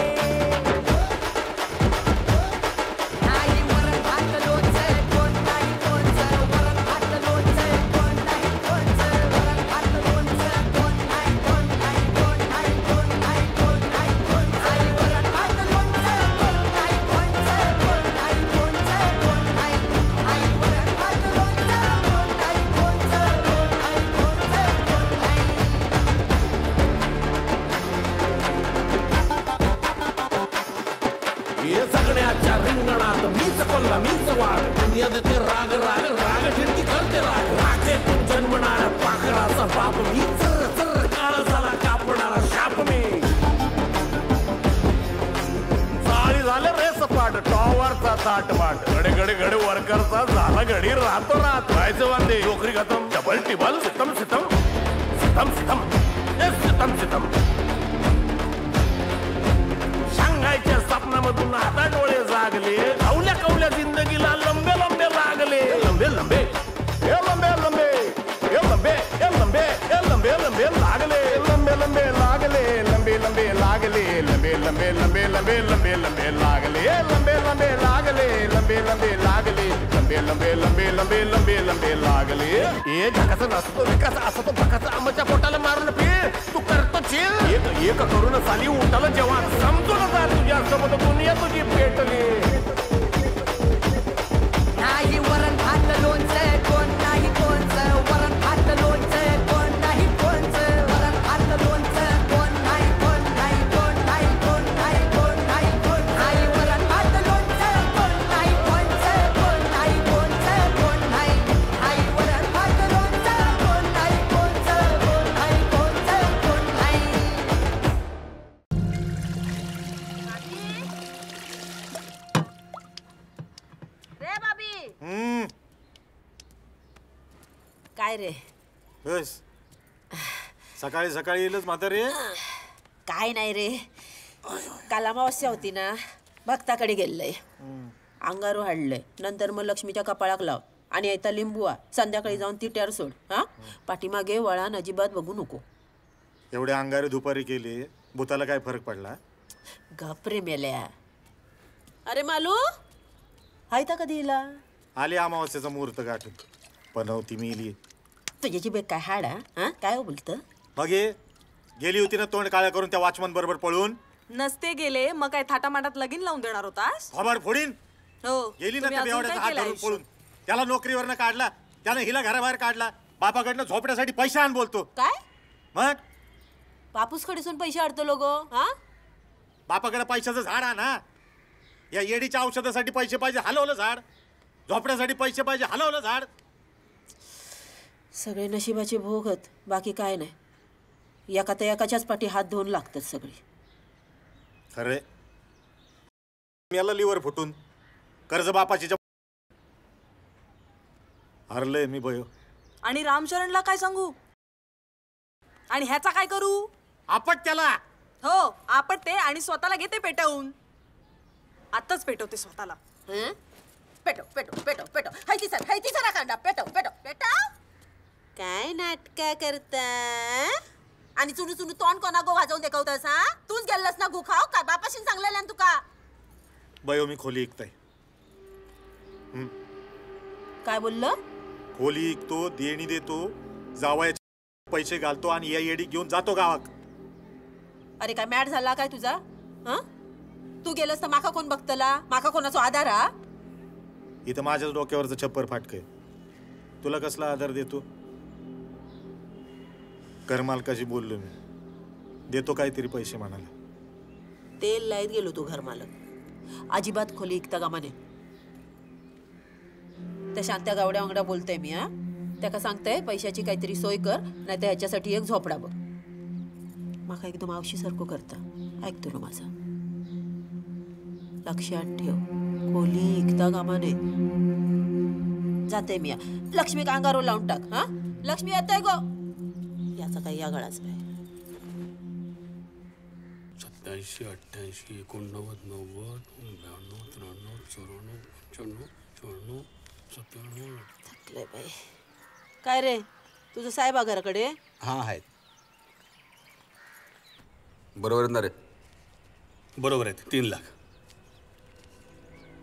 नाही वरण भात लोणचं कोण नाही कोणचं. वरण भात लोणचं कोण नाही कोणचं. वरण भात लोणचं कोण नाही कोण नाही कोण नाही कोण नाही कोण नाही कोणचं. आई वरण भात लोणचं कोण नाही कोणचं. कोण नाही कोणचं कोण नाही. आई वरण भात लोणचं कोण नाही कोणचं. कोण नाही कोणचं कोण नाही. हे जगण्याच्या रिंगणात मीच कोल्हा मीच वाढ. दुनिया देते राग राग राग ठिणगी करते राग. राखे तू जन्मणारा पाखराचा बाप मी. चर चर काळ झाला कापणारा शाप मी. चाळी झाले रे सपाट टॉवरचा ताटमाट. घडे घडे घडे वर्करचा झाला घडी राहतो रात. व्हायचं वांदे नोकरी खतम डबल टिबल सितम सितम सितम सितम सितम सितम. सांगायच्या स्वप्नामधून आता डोळे जागले. कवल्या कवल्या जिंदगीला लंबे लंबे लागले. लंबे लंबे हे लंबे लंबे हे लंबे हे लंबे हे लंबे लंबे लागले. लंबे लंबे लागले. लंबे लंबे लागले. लंबे लंबे लंबे लंबे लंबे लंबे लागले. लंबे लंबे लागले. लंबे लंबे लागले. लंबे लंबे लंबे लंबे लंबे लंबे लागले. हे ढकाचं नसतो विकास असं तो भकाचा आंबाच्या पोटाला मारून पीळ तू करतो चिल. एक एक करून चाली उठाला जेव्हा समजून जा तुझ्या सोबत दुनिया तुझी पेटली. नाही वरण भात लोणचं कोण नाही कोणचं. वरण भात लोणचं कोण नाही कोणचं. वरण भात लोणचं कोण नाही कोण नाही कोण नाही कोण नाही कोण नाही कोण. आई वरण भात लोणचं कोण नाही कोणचं. कोण नाही कोणचं कोण नाही. आई वरण भात लोणचं कोण नाही कोणचं. कोण नाही कोणचं कोण नाही. रे बाबी. काय रे बस सकाळी सकाळी येईलच म्हातारे. काय नाही रे, काल अमावस्या होती ना, भक्ताकडे गेलंय, अंगार हाडलंय, नंतर मग लक्ष्मीच्या कपाळाक लाव आणि येता लिंबुआ, संध्याकाळी जाऊन तिट्यावर सोड. हा पाठीमागे वळान अजिबात बघू नको. एवढे अंगारे दुपारी केले, भूताला काय फरक पडला? गपरे मेल्या. अरे मालू हाय तर कधी येला? आली अमावस्याचा मुहूर्त गाठून, पनवती मिली. तुझ्याची बेग काय हाड हा? काय हो बोलतं? मग गेली होती ना तोंड काळ्या करून त्या वॉचमन बरोबर पळून. नसते गेले मग काय थाटामाटात लगीन लावून देणार होतास? खबर फोडीन. हो गेली ना त्या बेवड्याचा हात धरून पळून. त्याला नोकरीवरनं काढला, त्याने हिला घराबाहेर काढला, बापाकडनं झोपण्यासाठी पैसे आण बोलतो. काय मग बापूस कडेसून पैसे अडतो लोक. हा बापाकडे पैशाचं झाड आहे ना, या येडीच्या औषधासाठी पैसे पाहिजे, हलवलं झाड. झोपण्यासाठी पैसे पाहिजे, हलवलं झाड. सगळे नशिबाचे भोगत, बाकी काय नाही. एका तर एकाच्याच पाठी हात धुवून लागतात सगळी. खरे याला लिव्हर फुटून कर्ज बापाची हरलंय मी बयो. आणि रामचरणला काय सांगू? आणि ह्याचा काय करू? आपट त्याला. हो आपटते आणि स्वतःला घेते पेटवून. आताच पेटवते स्वतःला. पेटव पेटव पेटव पेटव. हायती सर कांदा पेटव पेटव पेटव. काय नाटक करता आणि चुनू चुनू तोंड कोणा गो वाजवून देखवतस? हा तूच गेलस ना गु खाव का बापाशी सांगलेलं तुका? बयो मी खोली ऐकताय. काय बोललं? खोली ऐकतो, देणी देतो, जावयाचे पैसे घालतो आणि या येडी घेऊन जातो गावात. अरे काय मॅड झाला काय तुझा? तू गेलस तर माका कोण बघतला? माका कोणाचा आधार हा? इथं माझ्याच डोक्यावरचं छप्पर फाटकय. तुला कसला आधार देतो? घरमालकाशी बोललो मी, देतो काहीतरी पैसे म्हणाला. तेल लाईत गेलो तू घरमालक. अजिबात खोली इकता कामाने. त्या शांत्या गावड्या वांगडा बोलतोय मी. त्याका सांगताय पैशाची काहीतरी सोय कर, नाही तर ह्याच्यासाठी एक झोपडा बघ. माका एकदम आवशी सारखं करता. ऐकतो ना माझा. लक्षात ठेव, खोली इकता कामाने. जाते मी. लक्ष्मी कांगारो लावून टाक. हा लक्ष्मी येतोय गो. याचा काही यागळाच नाही. 87, 88, 89, 90, 92, 93, 94, 95, 96, 97. थकले बाई. काय रे तुझं साहेबा घराकडे? हा आहेत. बरोबर ना रे? बरोबर आहेत. 3 लाख.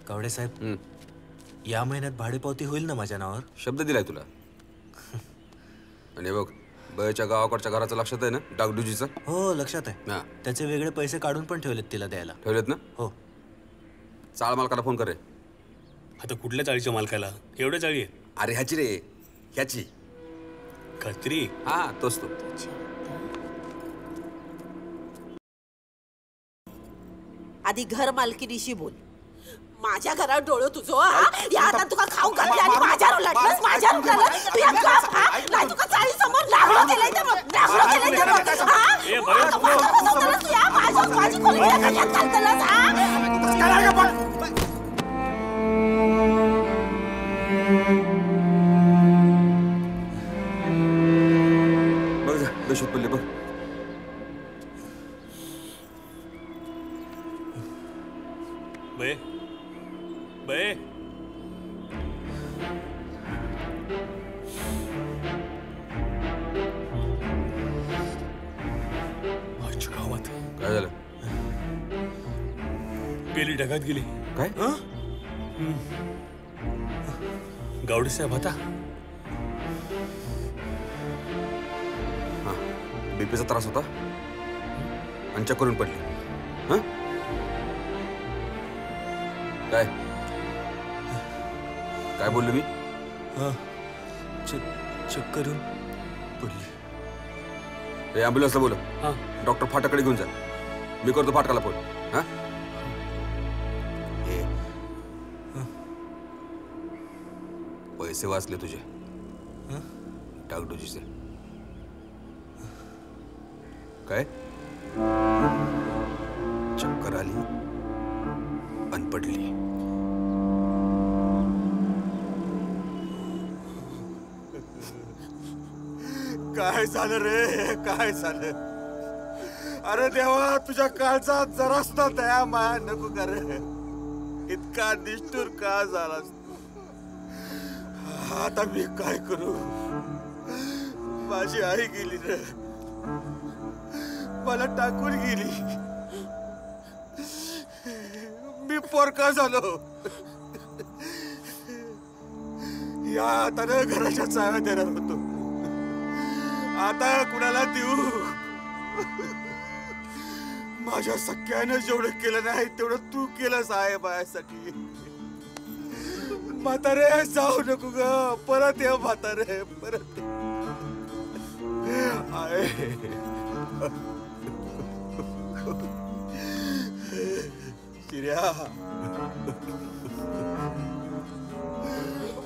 गावडे साहेब, या महिन्यात भाडेपावती होईल ना माझ्या नावावर? शब्द दिलाय तुला. आणि बघ बयाच्या गावाकडच्या घराचं लक्षात आहे ना, डागडुजीचं? हो लक्षात आहे. त्याचे वेगळे पैसे काढून पण ठेवलेत तिला द्यायला. ठेवलेत ना? हो. चाळ मालकाला फोन कर रे. आता कुठल्या चाळीच्या मालकाला? एवढ्या चाळी आहेत? अरे ह्याची रे, ह्याची. खत्री? हा तोच तो. आधी घर मालकीनीशी बोल. माझ्या घरात डोळं तुझं या आता तुका खाऊ घालते आणि माझ्यावर लढलंस. माझ्यावर उठलं तू एक ग्लास नाही तुका चाळी समोर लागलो केलंय तर लागलो केलंय तर तू या माझी खोली कशात घालतलंस? बघ जा बेशुद्ध पडले बघ. बे बे आजच्या गावात काय झालं? गेली ढगात गेली. काय? गावडे साहेब आता बीपीचा त्रास होता आणि चक्करून पडली. काय काय बोललो मी? चक्करून पडली. ॲम्ब्युलन्सला बोल. डॉक्टर फाटाकडे घेऊन जा. मी करतो फाटकाला फोन. पैसे वाचले तुझे डागडुजीचे. काय चक्कर आली आणि पडली. काय झालं रे? काय झालं? अरे देवा, तुझ्या काळचा जरा सुद्धा दया माया नको कर. इतका निष्ठुर का झालास? आता मी काय करू? माझी आई गेली रे, मला टाकून गेली. मी पोरका झालो. या हाताने घराच्या चाव्या देणार होतो, आता कुणाला देऊ? माझ्या सख्यानं जेवढं केलं नाही तेवढं तू केलंस आहे माझ्यासाठी. म्हातारे जाऊ नको ग, परत ये म्हातारे, परत आहे. शिर्या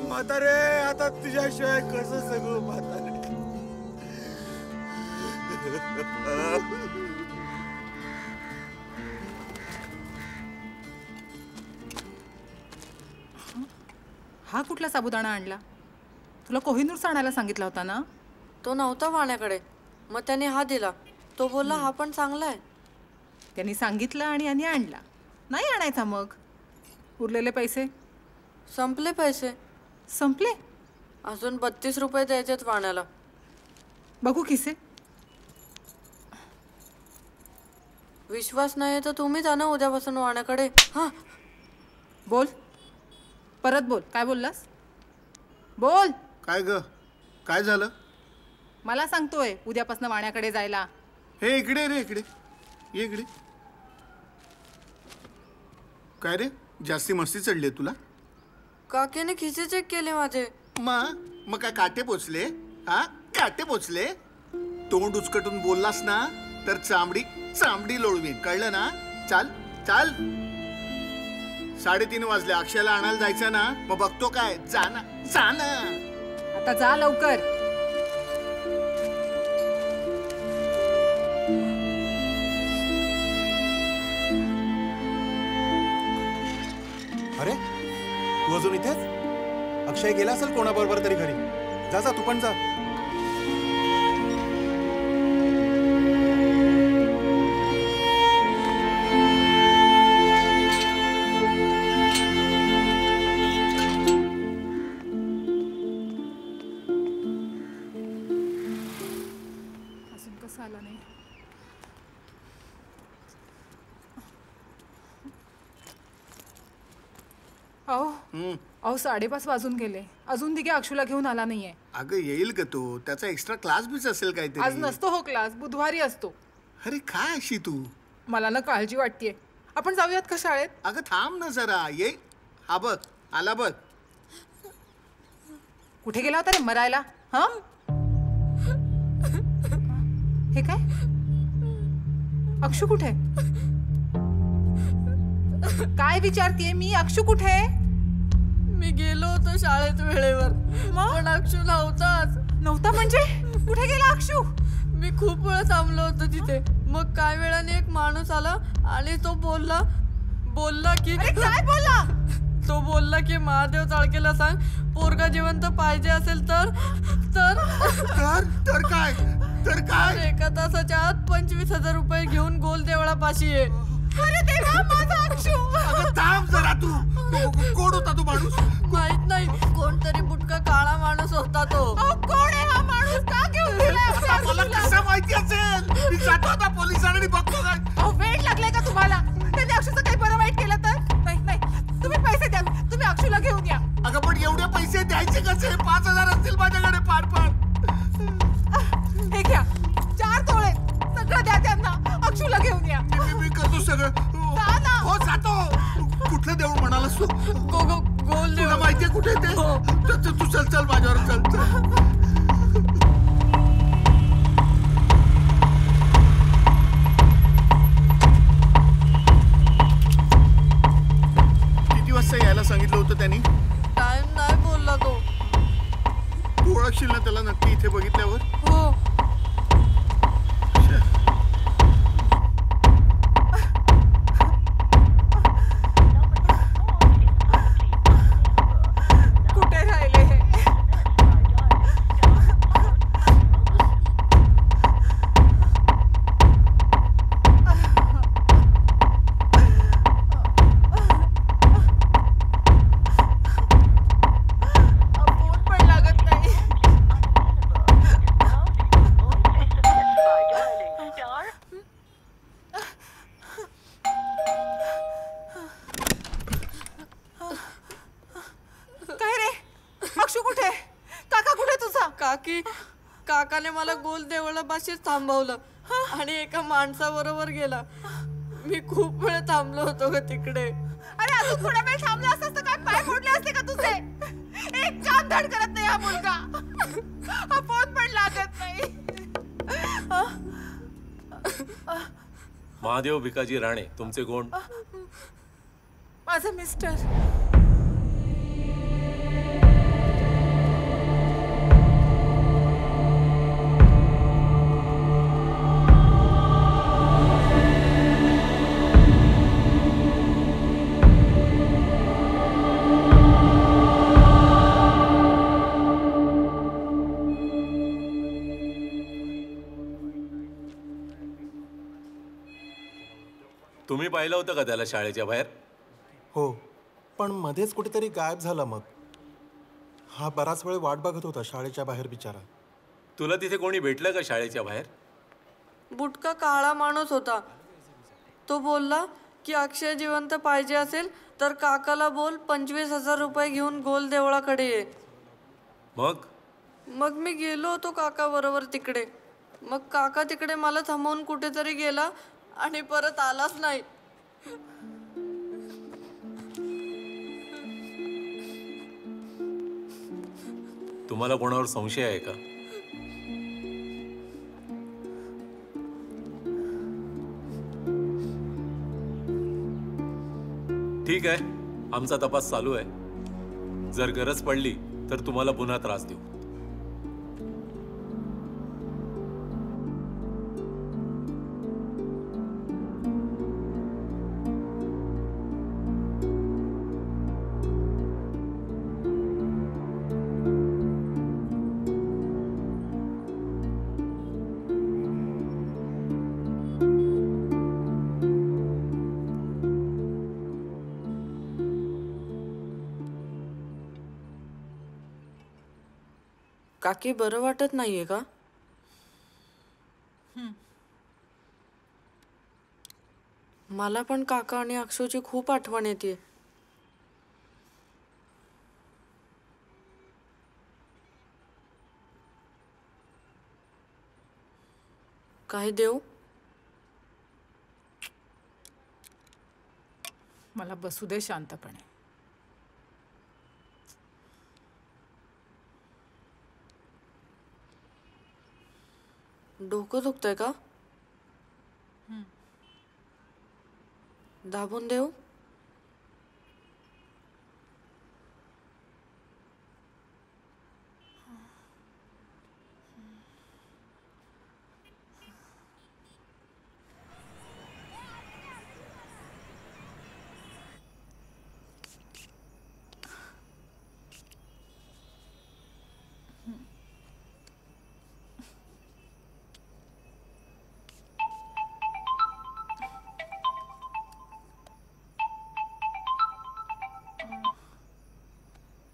म्हातारे, आता तुझ्याशिवाय कसं जगू म्हातारे? हा कुठला साबुदाणा आणला? तुला कोहिनूरचा आणायला सांगितला होता ना? तो नव्हता वाण्याकडे, मग त्याने हा दिला. तो बोलला हा पण चांगला आहे. त्यांनी सांगितलं आणि यांनी आणला. नाही आणायचा मग. उरलेले पैसे? संपले पैसे. संपले? अजून 32 रुपये द्यायचेत वाण्याला. बघू किसे. विश्वास नाही तर तुम्ही जा ना उद्यापासून वाण्याकडे. हा बोल, परत बोल. काय बोललास? बोल. काय ग, काय झालं? मला सांगतोय उद्यापासून वाण्याकडे जायला. हे इकडे रे, इकडे ये, इकडे. काय रे, जास्ती मस्ती चढली तुला? काकीने खिसे चेक केले माझे. मग काय काटे पोचले? हा, काटे पोचले? तोंड उचकटून बोललास ना तर चांबडी चांबडी लोळवीन, कळलं ना? चाल चाल. 3:30 वाजले. अक्षयला आणायला जायचं ना, मग बघतो काय. जा ना, जा ना. आता जा लवकर. अरे तू अजून इथेच? अक्षय गेला असेल कोणाबरोबर तरी घरी. जा जा, तू पण जा. अजून कसं आला नाही? अहो 5:30 वाजून गेले. अजून दिघे अक्षूला घेऊन आला नाहीये. अगं येईल का तो? त्याचा एक्स्ट्रा क्लास बीच असेल काहीतरी. आज नसतो हो क्लास, बुधवारी असतो. अरे काय अशी तू? मला ना काळजी वाटतेय. आपण जाऊयात का शाळेत? अगं थांब ना जरा. ये. हा बघ, आला बघ. कुठे गेला होता रे मरायला? हा, हे काय? अक्षू कुठे? काय विचारतीये मी? अक्षू कुठे? मी गेलो होतो शाळेत वेळेवर, पण अक्षू नव्हताच. नव्हता म्हणजे? कुठे गेला अक्षू? मी खूप वेळ थांबलो होतो तिथे. मग काय वेळाने एक माणूस आला आणि तो बोलला की काय बोलला? तो बोलला की महादेव चाळकेला सांग पोरगा जिवंत पाहिजे असेल तर काय? तर काय? 1 तासाच्या आत 25,000 रुपये घेऊन गोल देवळापाशी ये. अरे देवा, माझा अक्षू. अगं थांब जरा. तू कोण होता तू माणूस? माहित नाही, कोणतरी बुटका काळा माणूस होता तो. कोण आहे हा माणूस? का घेऊन गेला? मला कसं माहिती असेल? मी जातो आता पोलिसांनी, बघतो काय. वेळ लागलाय का तुम्हाला? त्यांनी अक्षूचं काही बरं वाईट केलं तर? नाही, तुम्ही पैसे द्या. तुम्ही अक्षूला घेऊन या. अगं पण एवढे पैसे द्यायचे कसे? 5,000 असतील माझ्याकडे. पाड. हे घ्या, 4 तोळे. सगळं द्या त्यांना. अक्षूला घेऊन या. मी करतो सगळं. हो जातो. कुठलं देऊळ म्हणालास तू? गोल तुला माहितीये कुठे ते? तू चल माझ्यावर चल. किती वाजता यायला सांगितलं होतं त्यांनी? टाइम नाही बोलला तो. तू ओळखशील ना त्याला नक्की इथे बघितल्यावर? हो. कुठे राहिले हे? फोन पण लागत नाही. काय रे? अक्षू कुठे? काका कुठे तुझा? काकाने मला गोल देवळापाशीच थांबवलं आणि एका माणसाबरोबर गेला. मी खूप वेळ थांबलो होतो ग तिकडे. अरे अजून थोडा वेळ थांबला असतास तर काय पाय फोडले असते का तुझे? एक काम धड करत नाही हा मुलगा. हा फोन पण लागत नाही. महादेव भिकाजी राणे, तुमचे कोण? माझे मिस्टर. तुम्ही पाहिलं होतं का त्याला शाळेच्या बाहेर? हो, पण मध्येच कुठेतरी गायब झाला. मग हा बराच वेळ वाट बघत होता शाळेच्या बाहेर बिचारा. तुला तिथे कोणी भेटलं का शाळेच्या बाहेर? बुटका काळा माणूस होता. तो बोलला की अक्षय जिवंत पाहिजे असेल तर काकाला बोल 25,000 रुपये घेऊन गोल देवळाकडे ये. मग मी गेलो होतो काका बरोबर तिकडे. मग काका तिकडे मला थांबवून कुठेतरी गेला आणि परत आलाच नाही. तुम्हाला कोणावर संशय आहे का? ठीक आहे, आमचा तपास चालू आहे. जर गरज पडली तर तुम्हाला पुन्हा त्रास देऊ. काकी बरं वाटत नाहीये का? मला पण काका आणि अक्षूची खूप आठवण येते. काही देऊ? मला बसू दे शांतपणे. डोकं दुखतंय का? दाबून देऊ?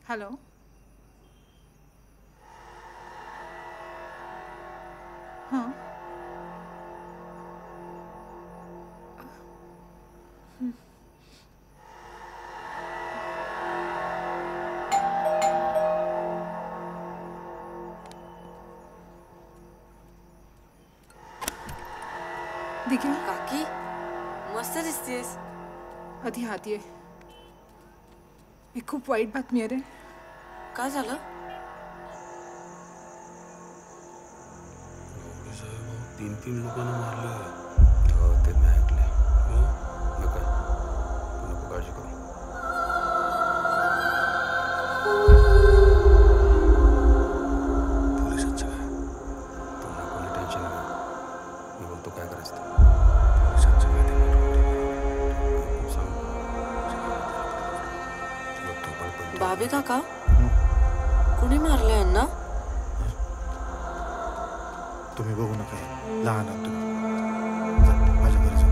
हॅलो. हां. दिघा काकी मस्त दिसतेस. आधी हात ये. एक खूप वाईट बातमी आहे रे. काय झालं? तीन लोकांना मारलं. ते मी ऐकले. नका नको काळजी करू. पोलिसांचं काय? तू नको टेन्शन घे. मी बोलतो काय करायचं ते. पोलिसांचं काय ते सांग. बाबे काका कुणी मारले यांना? तुम्ही बघू नका, लहान आहात तुम्ही. जा, माझ्या घरी जाऊ.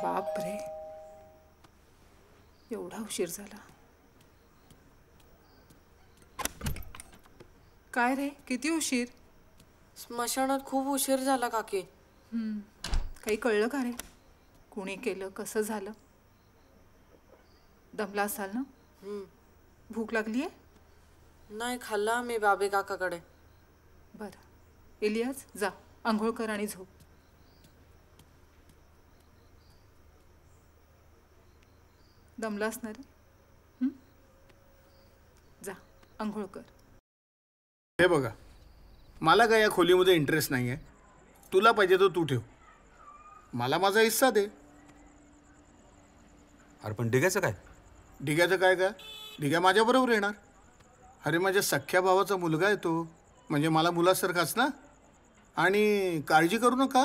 बाप रे, एवढा उशीर झाला. काय रे, किती उशीर? स्मशानात खूप उशीर झाला काकी. काही कळलं का रे? कुणी केलं, कसं झालं? दमला असाल ना? भूक लागली आहे? नाही, खाल्ला मी बाबे काकाकडे. बरं, इलियास जा, आंघोळ कर आणि झोप. दमला असणार रे. जा, आंघोळ कर. हे बघा, मला काय या खोलीमध्ये इंटरेस्ट नाही आहे. तुला पाहिजे तर तू ठेव, मला माझा हिस्सा दे. अरे पण डिग्याचं काय? डिग्याचं काय का? डिग्या माझ्याबरोबर येणार. अरे माझ्या सख्ख्या भावाचा मुलगा आहे तो, म्हणजे मला मुलासारखाच ना. आणि काळजी करू नका,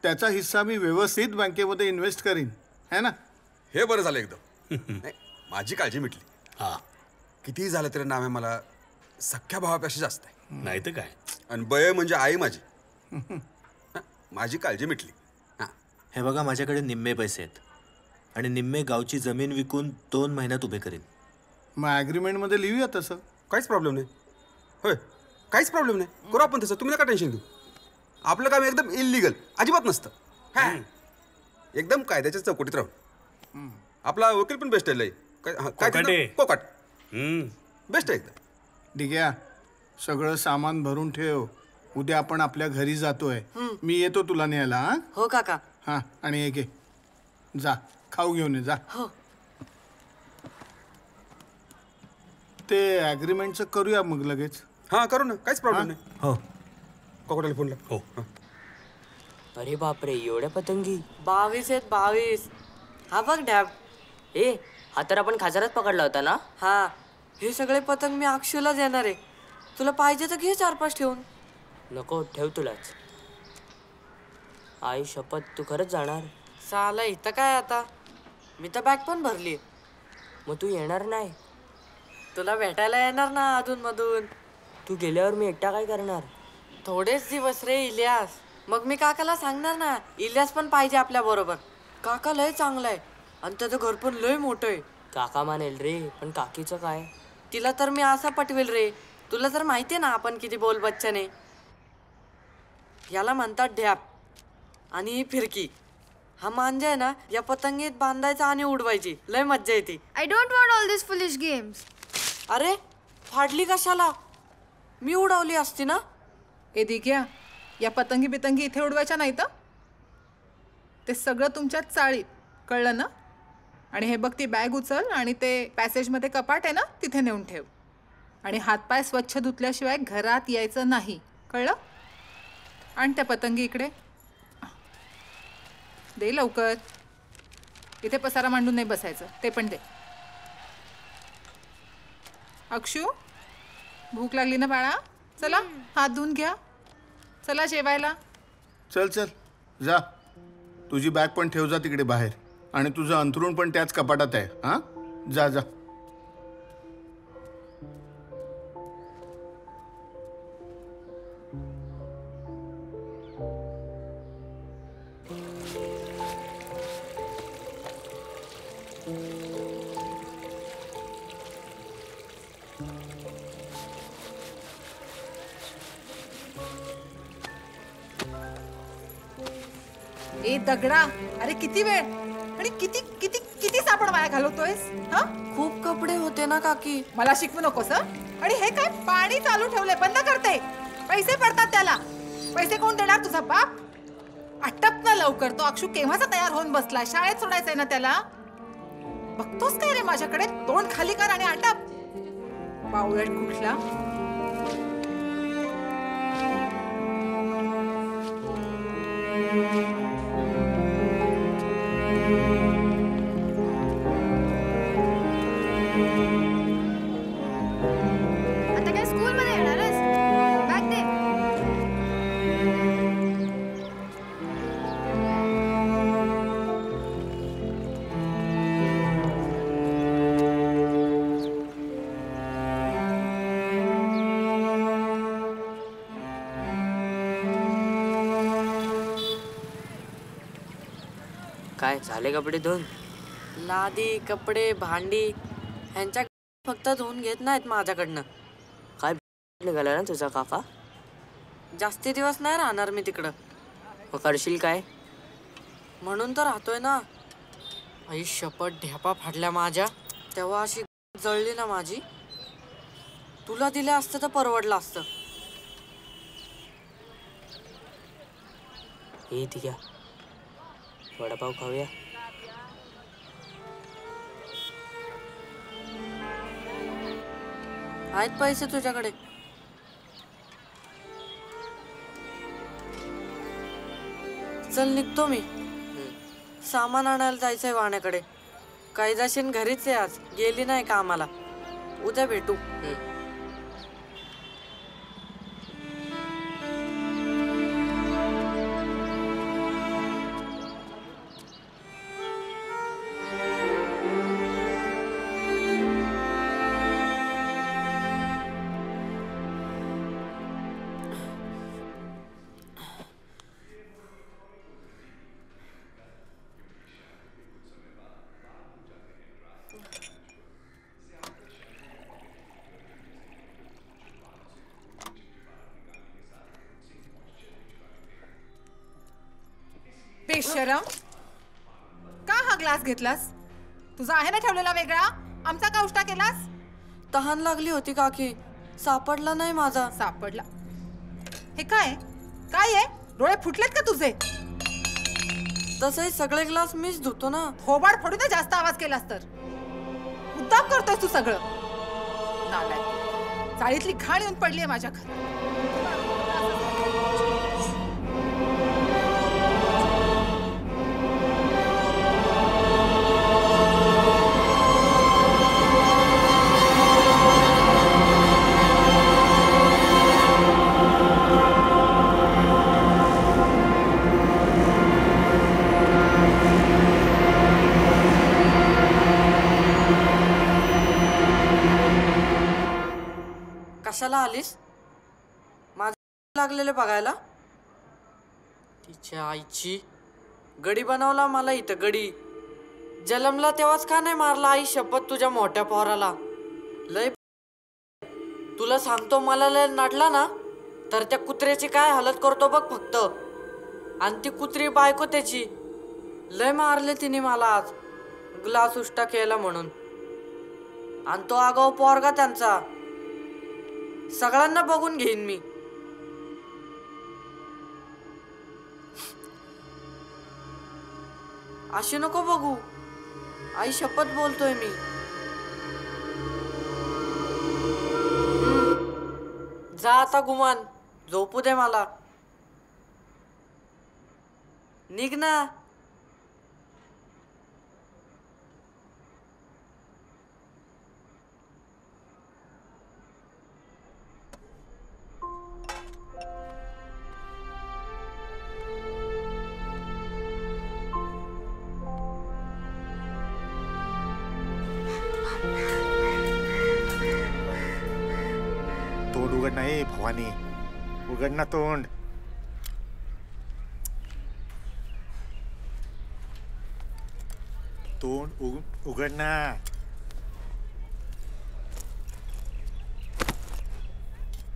त्याचा हिस्सा मी व्यवस्थित बँकेमध्ये इन्व्हेस्ट करीन, है ना? हे बरं झालं एकदम. नाही, माझी काळजी मिटली. हा, कितीही झालं तरी नामे मला सख्या भावापेक्षा जास्त आहे. नाही तर काय. आणि बय म्हणजे आई माझी. माझी काळजी मिटली. हे बघा, माझ्याकडे निम्मे पैसे आहेत आणि निम्मे गावची जमीन विकून 2 महिन्यात उभे करीन. मग ॲग्रीमेंटमध्ये लिहूया तसं. काहीच प्रॉब्लेम नाही. होय, काहीच प्रॉब्लेम नाही. करू आपण तसं. तुम्ही नका टेन्शन घेऊ. आपलं काम एकदम इलिगल अजिबात नसतं. हा, एकदम कायद्याच्या चौकटीत राहून. आपला वकील पण बेस्ट आहे. कोकाट बेस्ट आहे एकदम. ठीक आहे, सगळं सामान भरून ठेव. उद्या आपण आपल्या घरी जातोय. मी येतो तुला न्यायला. हा हो काका. हा, आणि एक जा खाऊ घेऊन ये जा. हो. ते ॲग्रीमेंटचं करूया मग लगेच. हा, करू ना, काहीच प्रॉब्लेम नाही. हो, कोकटाला फोन लाव. हो. अरे बापरे, एवढ्या पतंगी. 22 आहेत 22. हा बघ डॅब. ए, हा तर आपण खाजारात पकडला होता ना? हा, हे सगळे पतंग मी अक्षूला देणार आहे. तुला पाहिजे तर घे 4-5 ठेवून. नको, ठेव तुलाच. आई शपथ, तू खरंच जाणार? साला इथं काय आता, मी तर बॅग पण भरली. मग तू येणार नाही? तुला भेटायला येणार ना अधून मधून. तू गेल्यावर मी एकटा काय करणार? थोडेच दिवस रे इलियास. मग मी काकाला सांगणार ना, इलियास पण पाहिजे आपल्या बरोबर. काका लय चांगला आहे आणि त्याचं घर पण लय मोठं आहे. काका मानेल रे, पण काकीचं काय? तिला तर मी असा पटवेल रे. तुला तर माहितीये ना आपण किती बोल बच्चने. याला म्हणतात ढ्याप आणि ही फिरकी. हा मांजा आहे ना, या पतंगीत बांधायचा आणि उडवायची. लय मज्जा येते. I don't want all this foolish games. अरे फाडली कशाला? मी उडवली असती ना. ए दिग्या, या पतंगी बितंगी इथे उडवायच्या नाही तर ते सगळं तुमच्या चाळीत, कळलं ना? आणि हे बघ, ती बॅग उचल आणि ते पॅसेजमध्ये कपाट आहे ना, तिथे नेऊन ठेव. आणि हातपाय स्वच्छ धुतल्याशिवाय घरात यायचं नाही, कळलं? आणि त्या पतंगी इकडे दे लवकर. इथे पसारा मांडून नाही बसायचं, ते पण दे. अक्षू, भूक लागली ना बाळा? चला हात धुवून घ्या. चला जेवायला. चल चल जा. तुझी बॅग पण ठेव जा तिकडे बाहेर. आणि तुझं अंथरूण पण त्याच कपाटात आहे. हा, जा जा. ए दगडा, अरे किती वेळ आणि किती किती किती साबण वाया घालवतोयस? हा, खूप कपडे होते ना काकी. मला शिकवू नकोस. आणि हे काय पाणी चालू ठेवलंय, बंद करते. पैसे पडतात त्याला. पैसे कोण देणार? तुझा बाप. आटप ना लवकर. तो अक्षू केव्हाचा तयार होऊन बसलाय. शाळेत सोडायचंय ना त्याला. बघतोस काय रे माझ्याकडे? तोंड खाली कर आणि आटप. बावळट कुठला. आता काय स्कूल मध्ये येणारच? बॅग दे. काय झाले कपडे धुवून? लादी, कपडे, भांडी ह्यांच्या फक्त धुवून घेत नाहीत माझ्याकडनं. काय निघाला ना तुझा काका? जास्ती दिवस नाही राहणार मी तिकडं. मग करशील काय? म्हणून तर राहतोय ना. आई शपथ, ढ्यापा फाडल्या माझ्या. तेव्हा अशी जळली ना माझी. तुला दिलं असतं तर परवडलं असतं. हे ठीक आहे, वडापाव खाऊया. आहेत पैसे तुझ्याकडे? चल निघतो मी. सामान आणायला जायचंय वाण्याकडे. कायदाशीन घरीच आहे आज. गेली नाही कामाला. उद्या भेटू. बेशरम, का हा ग्लास घेतलास? तुझा आहे ना ठेवलेला वेगळा, आमचा का उष्टा केलास? तहान लागली होती काकी, सापडला नाही माझा. सापडला? हे काय काय आहे? डोळे फुटलेत का तुझे? तसंही सगळे ग्लास मीच धुतो ना. थोबाड फोडून दे जास्त आवाज केलास तर. मुद्दाम करतोयस तू सगळं. नालायक, चाळीतली घाण येऊन पडली आहे माझ्या घरात. कशाला आलीस? माझं लागलेले बघायला? तिच्या आईची गडी बनवला मला इथं गडी. जलमला तेव्हाच का नाही मारला आई शपथ तुझ्या मोठ्या पोराला. लय तुला सांगतो, मला लय नाटला ना तर त्या कुत्र्याची काय हालत करतो बघ फक्त. आणि ती कुत्री बायको त्याची. लय मारले तिने मला आज ग्लास उष्टा केला म्हणून. आणि तो आगाऊ पोरगा त्यांचा. सगळ्यांना बघून घेईन मी. अशी नको बघू आई शपथ बोलतोय मी. जा आता गुमान, झोपू दे मला. निघ ना. तोंड उघड नाही भवानी, उघड ना तोंड. तोंड उघड ना.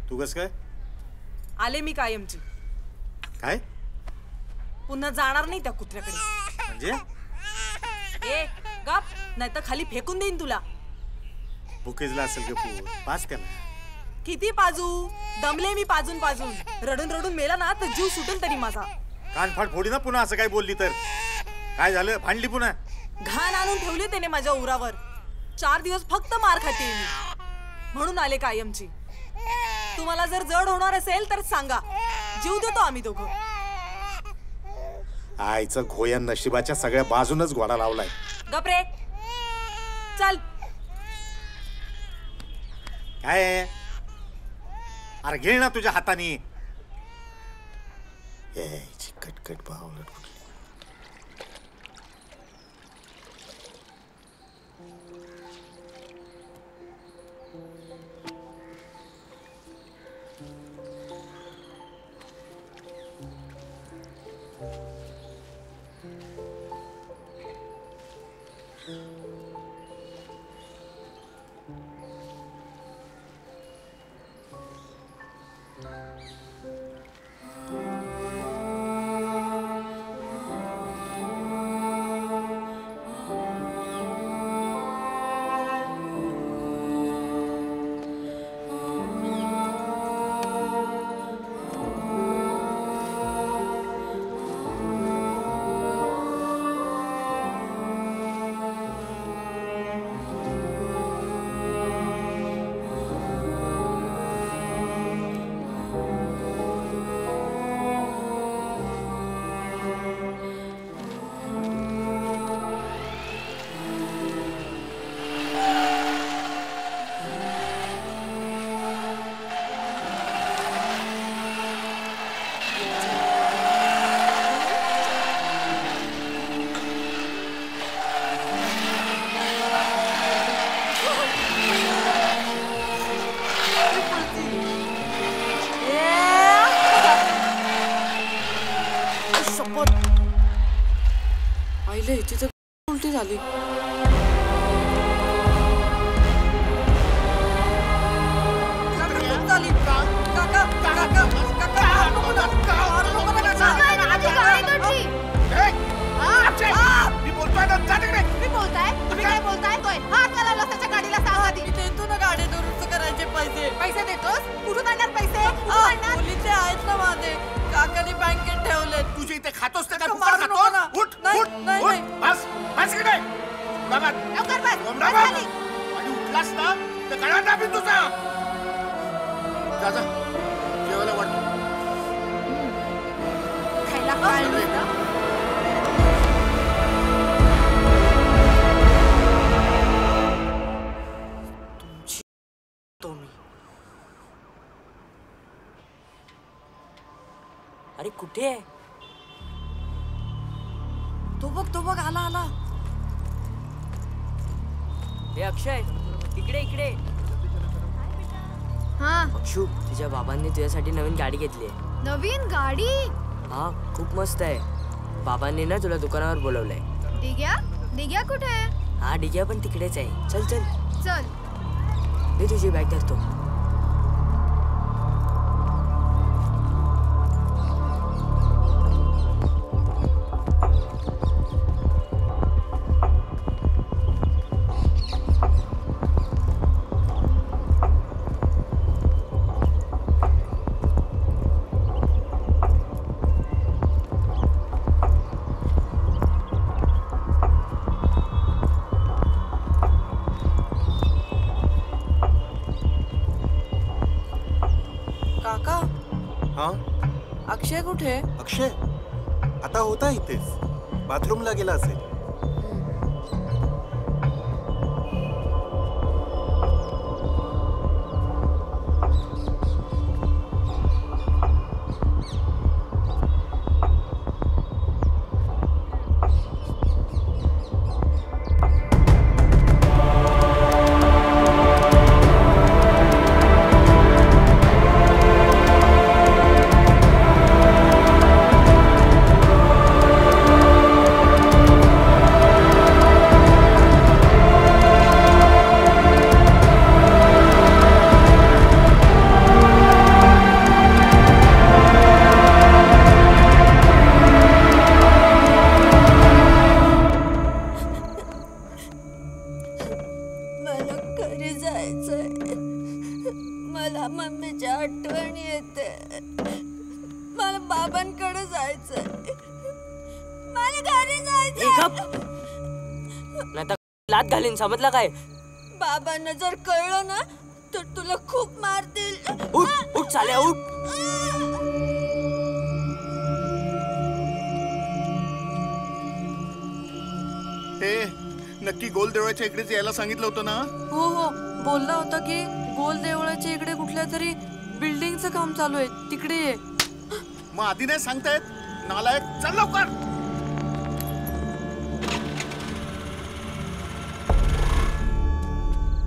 तू कस काय आले मी कायमची. काय पुन्हा जाणार नाही त्या कुत्र्याकडे. म्हणजे? ए गप, नाही तर खाली फेकून देईन तुला. भुकेजला असेल का पोर, पाच त्याला. किती पाजू, दमले मी पाजून पाजून. रडून रडून मेला ना तर जीव सुटेल तरी माझा. कानफाट फोडी ना पुन्हा असं काय बोलली तर. काय झालं, भांडली पुन्हा? घाण आणून ठेवली त्याने माझ्या उरावर. 4 दिवस फक्त मार खाते मी, म्हणून आले कायमची. तुम्हाला जर जड होणार असेल तर सांगा, जीव देतो आम्ही दोघं. आईचं घोया नशिबाच्या सगळ्या बाजूनच घोडा लावलाय. गपरे, चल. काय अरे घे ना तुझ्या हाताने. कटकट बावलट कुठली. आईला ह्याची तर उलटी झाली. माझी गाडी तुटली. आणि उठलास ना तर गळा दाबीन तुझा. जा जा जेवायला वाटतो. खायला काय नसतं. अरे कुठे आहे? तो बघ आला आला. हे अक्षय इकडे इकडे. हा अक्षू तुझ्या बाबांनी तुझ्यासाठी नवीन गाडी घेतली आहे. नवीन गाडी. हा खूप मस्त आहे. बाबांनी ना तुला दुकानावर बोलवलंय. डिग्या कुठे आहे? हा डिग्या पण तिकडेच आहे. चल चल चल. दे तुझी बॅग धरतो. काका हा अक्षय कुठे? अक्षय आता होता इथेच, बाथरूमला गेला असेल. मला घरी जायचंय. मला मम्मीची आठवण येते. मला बाबांकडे जायचंय. मला घरी जायचंय. नाहीतर लात घालीन, समजला काय? बाबांना जर कळलं ना तर तुला खूप मारतील. उठ उठ चाल्या उठ. हे नक्की गोल देवळाच्या इकडेच यायला सांगितलं होतं ना? हो हो बोलला होता की गोल देवळाच्या इकडे कुठल्या तरी बिल्डिंगचं काम चालू आहे, तिकडे ये. मग आधी नाही सांगतायत नालायक. चल लवकर.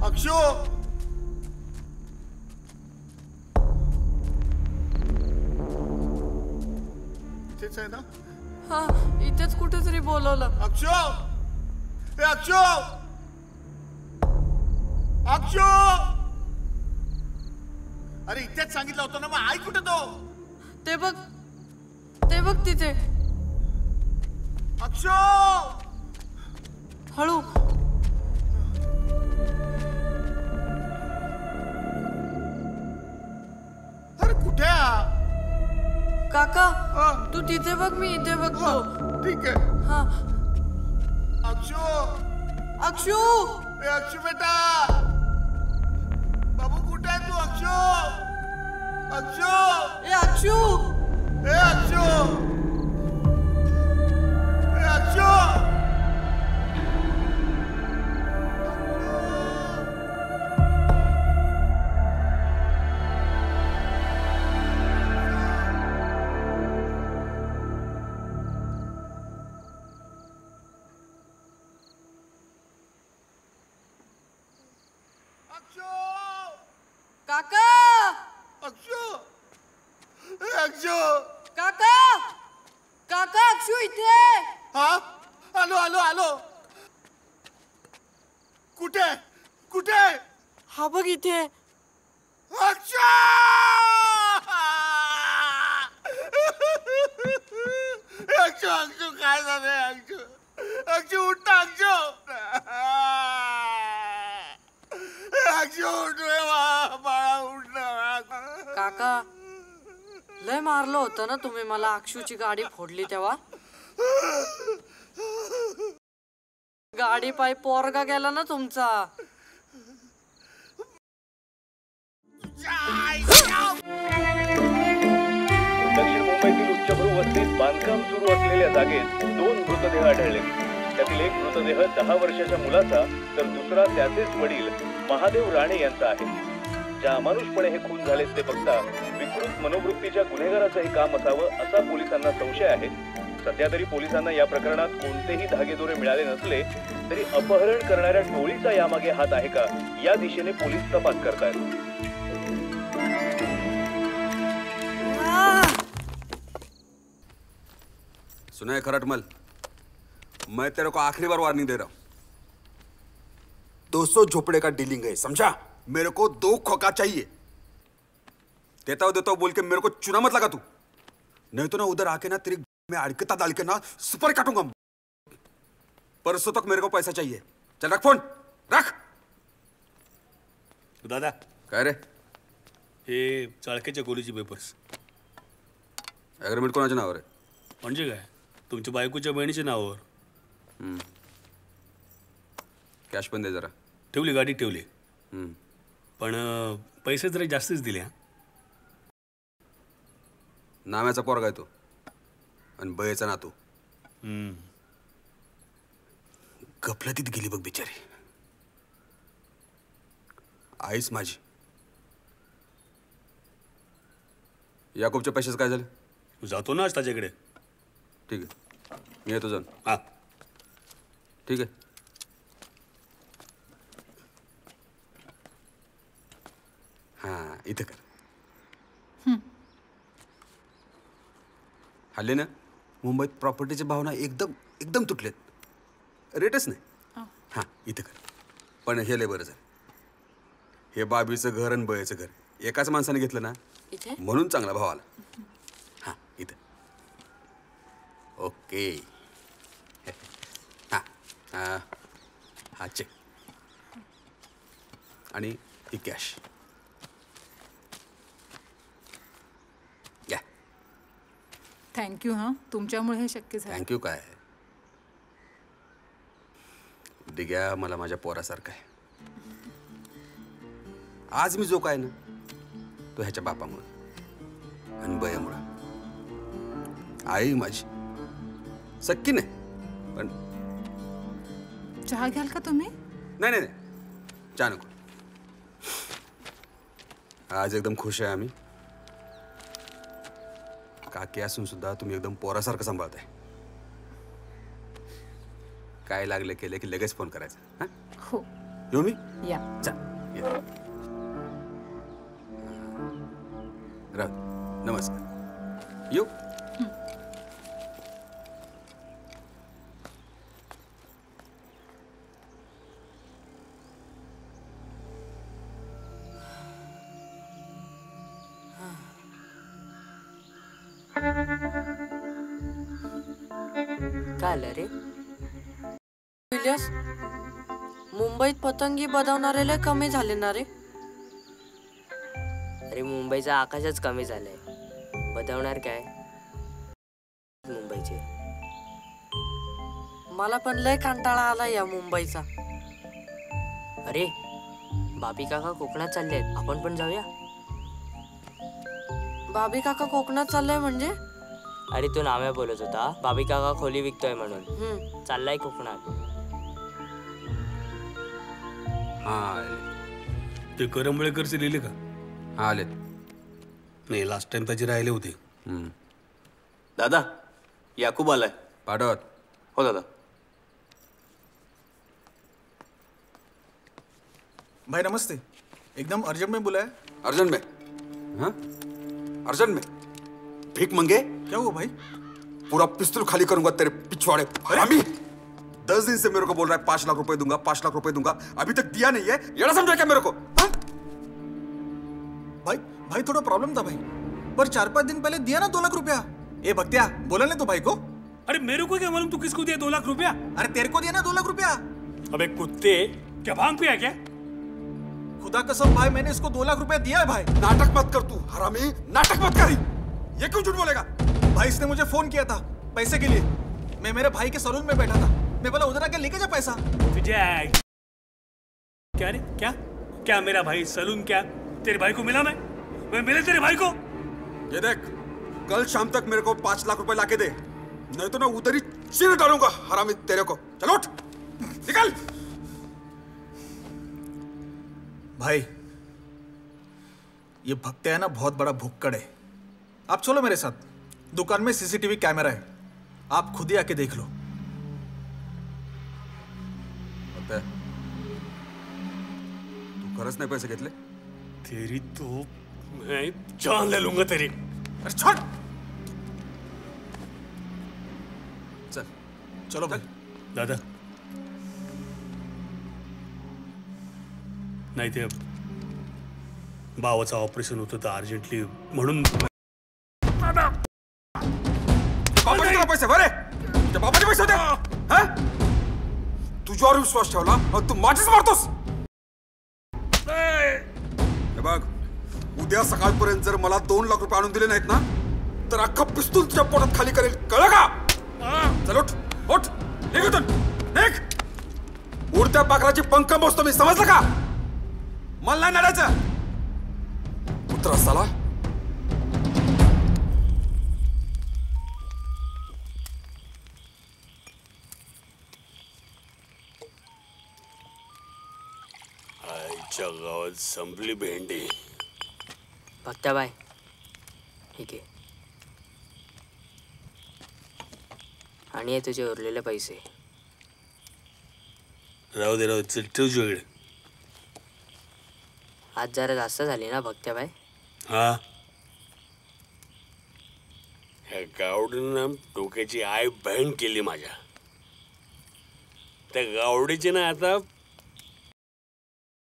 अक्षो इथेच आहे ना? हा इथेच कुठेतरी बोलवलं. अक्षो ए अक्षो अक्षो. अरे इथेच सांगितलं होतं ना, मग आई कुठे तो? ते बघ तिथे. अक्षो हळू. अरे कुठे काका तू तिथे बघ, मी इथे बघतो. ठीक आहे. हा अक्षो अक्षू. ए अक्षू बेटा, बाबू कुठे आहे तू? अक्षू अक्षू ए अक्षू ए अक्षू ए अक्षू. काका अक्षू अक्षू काका काका अक्षू इथे. हा आलो आलो आलो. कुठे कुठे? हा बघ इथे. अक्षू अक्षू अक्षू काय झालंय? अक्षू अक्षू उठ ना. अक्षू अक्षू उठ रे बाळा उठ ना. काका लय मारलं होतं ना तुम्ही मला अक्षूची गाडी फोडली तेव्हा. गाडी पाय पोरगा गेला ना तुमचा. दक्षिण मुंबईतील उच्चभ्रू वस्तीत बांधकाम सुरू असलेल्या जागेत 2 मृतदेह आढळले. त्यातील एक मृतदेह 10 वर्षाच्या मुलाचा तर दुसरा त्याचेच वडील महादेव राणे यांचा आहे. ज्या अमानुषपणे हे खून झालेत ते बघता विकृत मनोवृत्तीच्या गुन्हेगाराचं हे काम असावं असा पोलिसांना संशय आहे. सध्या तरी पोलिसांना या प्रकरणात कोणतेही धागेदोरे मिळाले नसले तरी अपहरण करणाऱ्या टोळीचा यामागे हात आहे का या दिशेने पोलीस तपास करतायत. सुना है खरटमल, मैं तेरे को आखिरी बार वार्निंग दे रहा हूं. 200 झोपड़े का डीलिंग है, समझा? मेरे को 2 खोखा चाहिए. देता हूं बोल के मेरे को चुना मत लगा तू, नहीं तो ना उधर आके ना तेरी में अड़कता डाल के ना सुपर काटूंगा. परसों तक मेरे को पैसा चाहिए. चल रख फोन, रख. दादा काय रे? हे चाळकेच्या गोलीचे पेपर्स. ॲग्रीमेंट कोणाच्या नावावर आहे? म्हणजे काय? तुमच्या बायकोच्या बहिणीच्या नावावर. कॅश पण दे जरा. ठेवली, गाडी ठेवली. पण पैसे जरा जास्तीच दिले. नाम्याचा पोरगा आहे तो आणि बयेचा नातू. गफलतीत गेली बघ बिचारी. आईच माझी. याकोबच्या पैशाचं काय झालं? जातो ना आज त्याच्याकडे. ठीक आहे, मी येतो जाऊन. हा ठीक आहे. हां, इथं कर. हल्ली ना मुंबईत प्रॉपर्टीचे भावना एकदम एकदम तुटलेत. रेटच नाही. हां, इथं कर. पण हे लय बरं झालं. हे बाबीचं घर आणि बयेचं घर एकाच माणसाने घेतलं ना, म्हणून चांगला भाव आला. हां, इथं. ओके. हां हां हा चेक आणि ही कॅश. थँक्यू. हां, तुमच्यामुळे हे शक्य झालं. थँक्यू काय? दिग्या मला माझ्या पोरासारखा आहे. आज मी जो काय ना तो ह्याच्या बापामुळं आणि बयामुळं. आई माझी सक्की नाही, पण चहा घ्याल का तुम्ही? नाही नाही चहा नको. आज एकदम खुश आहे आम्ही. काकी असून सुद्धा तुम्ही एकदम पोरासारखं सांभाळताय. काय लागलं केलं की लगेच फोन करायचा. हां, हो. येऊ मी? या. राहू. नमस्कार. येऊ. काय आलं रे? इलियास, मुंबईत पतंगी बनवणारे लय कमी झाले ना रे. अरे मुंबईचं आकाशच कमी झालंय. बदवणार काय मुंबईचे. मला पण लय कंटाळा आला या मुंबईचा. अरे बाबी काका कोकणात चालले आहेत, आपण पण जाऊया. बाबी काका कोकणात चाललंय म्हणजे? अरे तो नाम्या बोलत होता बाबी काका खोली विकतोय म्हणून. चाललाय कोकणात. ते करंबळेकरचे लिहिले का? हा आलेत. नाही, लास्ट टाइम त्याचे राहिले होते. दादा याकूब आलाय. पाठवत. हो दादा. भाई नमस्ते. एकदम अर्जेंट में बुलाया? अर्जेंट में? हाँ, अर्जेंट में? भीख मंगे? क्या हुआ भाई? पूरा पिस्तौल खाली करूंगा तेरे पिछवाड़े हरामी. 10 दिन से मेरे को बोल रहा है 5 लाख रुपए दूंगा, 5 लाख रुपए दूंगा. अभी तक दिया नहीं है. ये ना समझा क्या मेरे को? भाई थोड़ा प्रॉब्लम था भाई, पर 4-5 दिन पहले दिया ना 2 लाख रुपया. ए भक्तिया, बोला नहीं तो भाई को. अरे मेरे को क्या मालूम तू किसको दिया 2 लाख रुपया? अरे तेरे को दिया ना 2 लाख रुपया. अबे कुत्ते, क्या भांग पिया क्या? खुदा कसम भाई, मैंने इसको 2 लाख रुपया दिया है भाई. नाटक मत कर तू हरामी, नाटक मत कर. ये क्यों झूठ बोलेगा? भाई इसने मुझे फोन किया था पैसे के लिए. मैं मेरे भाई के सलून में बैठा था. मैं बोला उधर आके लेके जा पैसा। तुझे क्या रे क्या क्या मेरा भाई सलून क्या तेरे भाई को मिला मैं मिले तेरे भाई को। ये देख कल शाम तक मेरे को 5 लाख रुपए लाके दे, नहीं तो ना उधर ही चीर डालूंगा हरामी तेरे को। चलो उठ निकल। भाई ये भक्ते है ना बहुत बड़ा भुक्कड़ है। आप चलो मेरे साथ, दुकान में सीसीटीवी कैमरा है, आप खुद ही आके देख लो। तू खरंच नाही पैसे घेतले? तेरी तो मैं जान ले लूंगा तेरी। अरे छोड़, चल चलो भाई। दादा नाही ते भावाचं ऑपरेशन होतं तर अर्जंटली म्हणून बापाचे तुला पैसे बरे त्या बापाचे पैसे होते हा? तुझ्यावर विश्वास ठेवला आणि तू माझीच मारतोस। हे बघ उद्या सकाळपर्यंत जर मला 2 लाख रुपये आणून दिले नाहीत ना तर अख्खा पिस्तूल तुझ्या पोटात खाली करेल, कळलं का? चल उठ उठ निघ इथून निघ। उडत्या पाखराची पंख मोजतो मी, समजलं का? मला नाही नडायचं कुत्रा साला। आईच्या गावात संपली भेंडी। भक्ताबाई ठीक आहे, आणि हे तुझे उरलेले पैसे। राहू दे चल ठेव तुझ्याकडे। आज जरा जास्त झाली ना भक्ताबाई? हा ह्या गावडीनं डोक्याची आई बहीण केली माझ्या। त्या गावडीची ना आता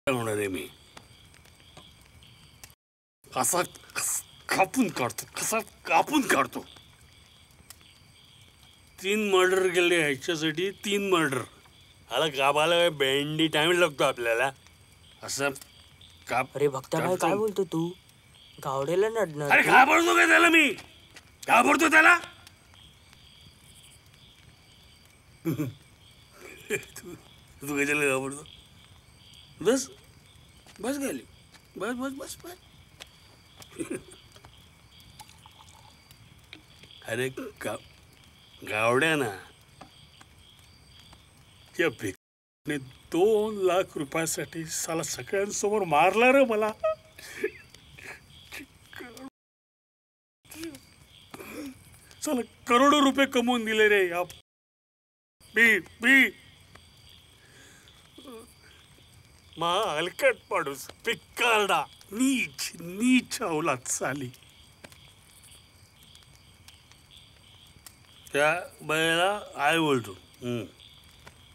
होणार आहे मी। कसा कापून काढतो, कसा कापून काढतो। 3 मर्डर केले ह्याच्यासाठी, 3 मर्डर। आला गावाला भेंडी टाइम लागतो आपल्याला असं का? अरे भक्ताबाई काय बोलतो तू? गावडेला नडणार? अरे घाबरतो का त्याला मी? घाबरतो त्याला? तू कशाला घाबरतो? बस बस गेली, बस बस बस बस। अरे गावड्या ना त्या भिकने 2 लाख रुपयासाठी साला सगळ्यांसमोर मारला रे मला। चला करोडो रुपये कमवून दिले रे या बी मा हलकट पाडूस पिक्कारडा नीच नीच अवलाद साली। त्या बाईला आई बोलतो,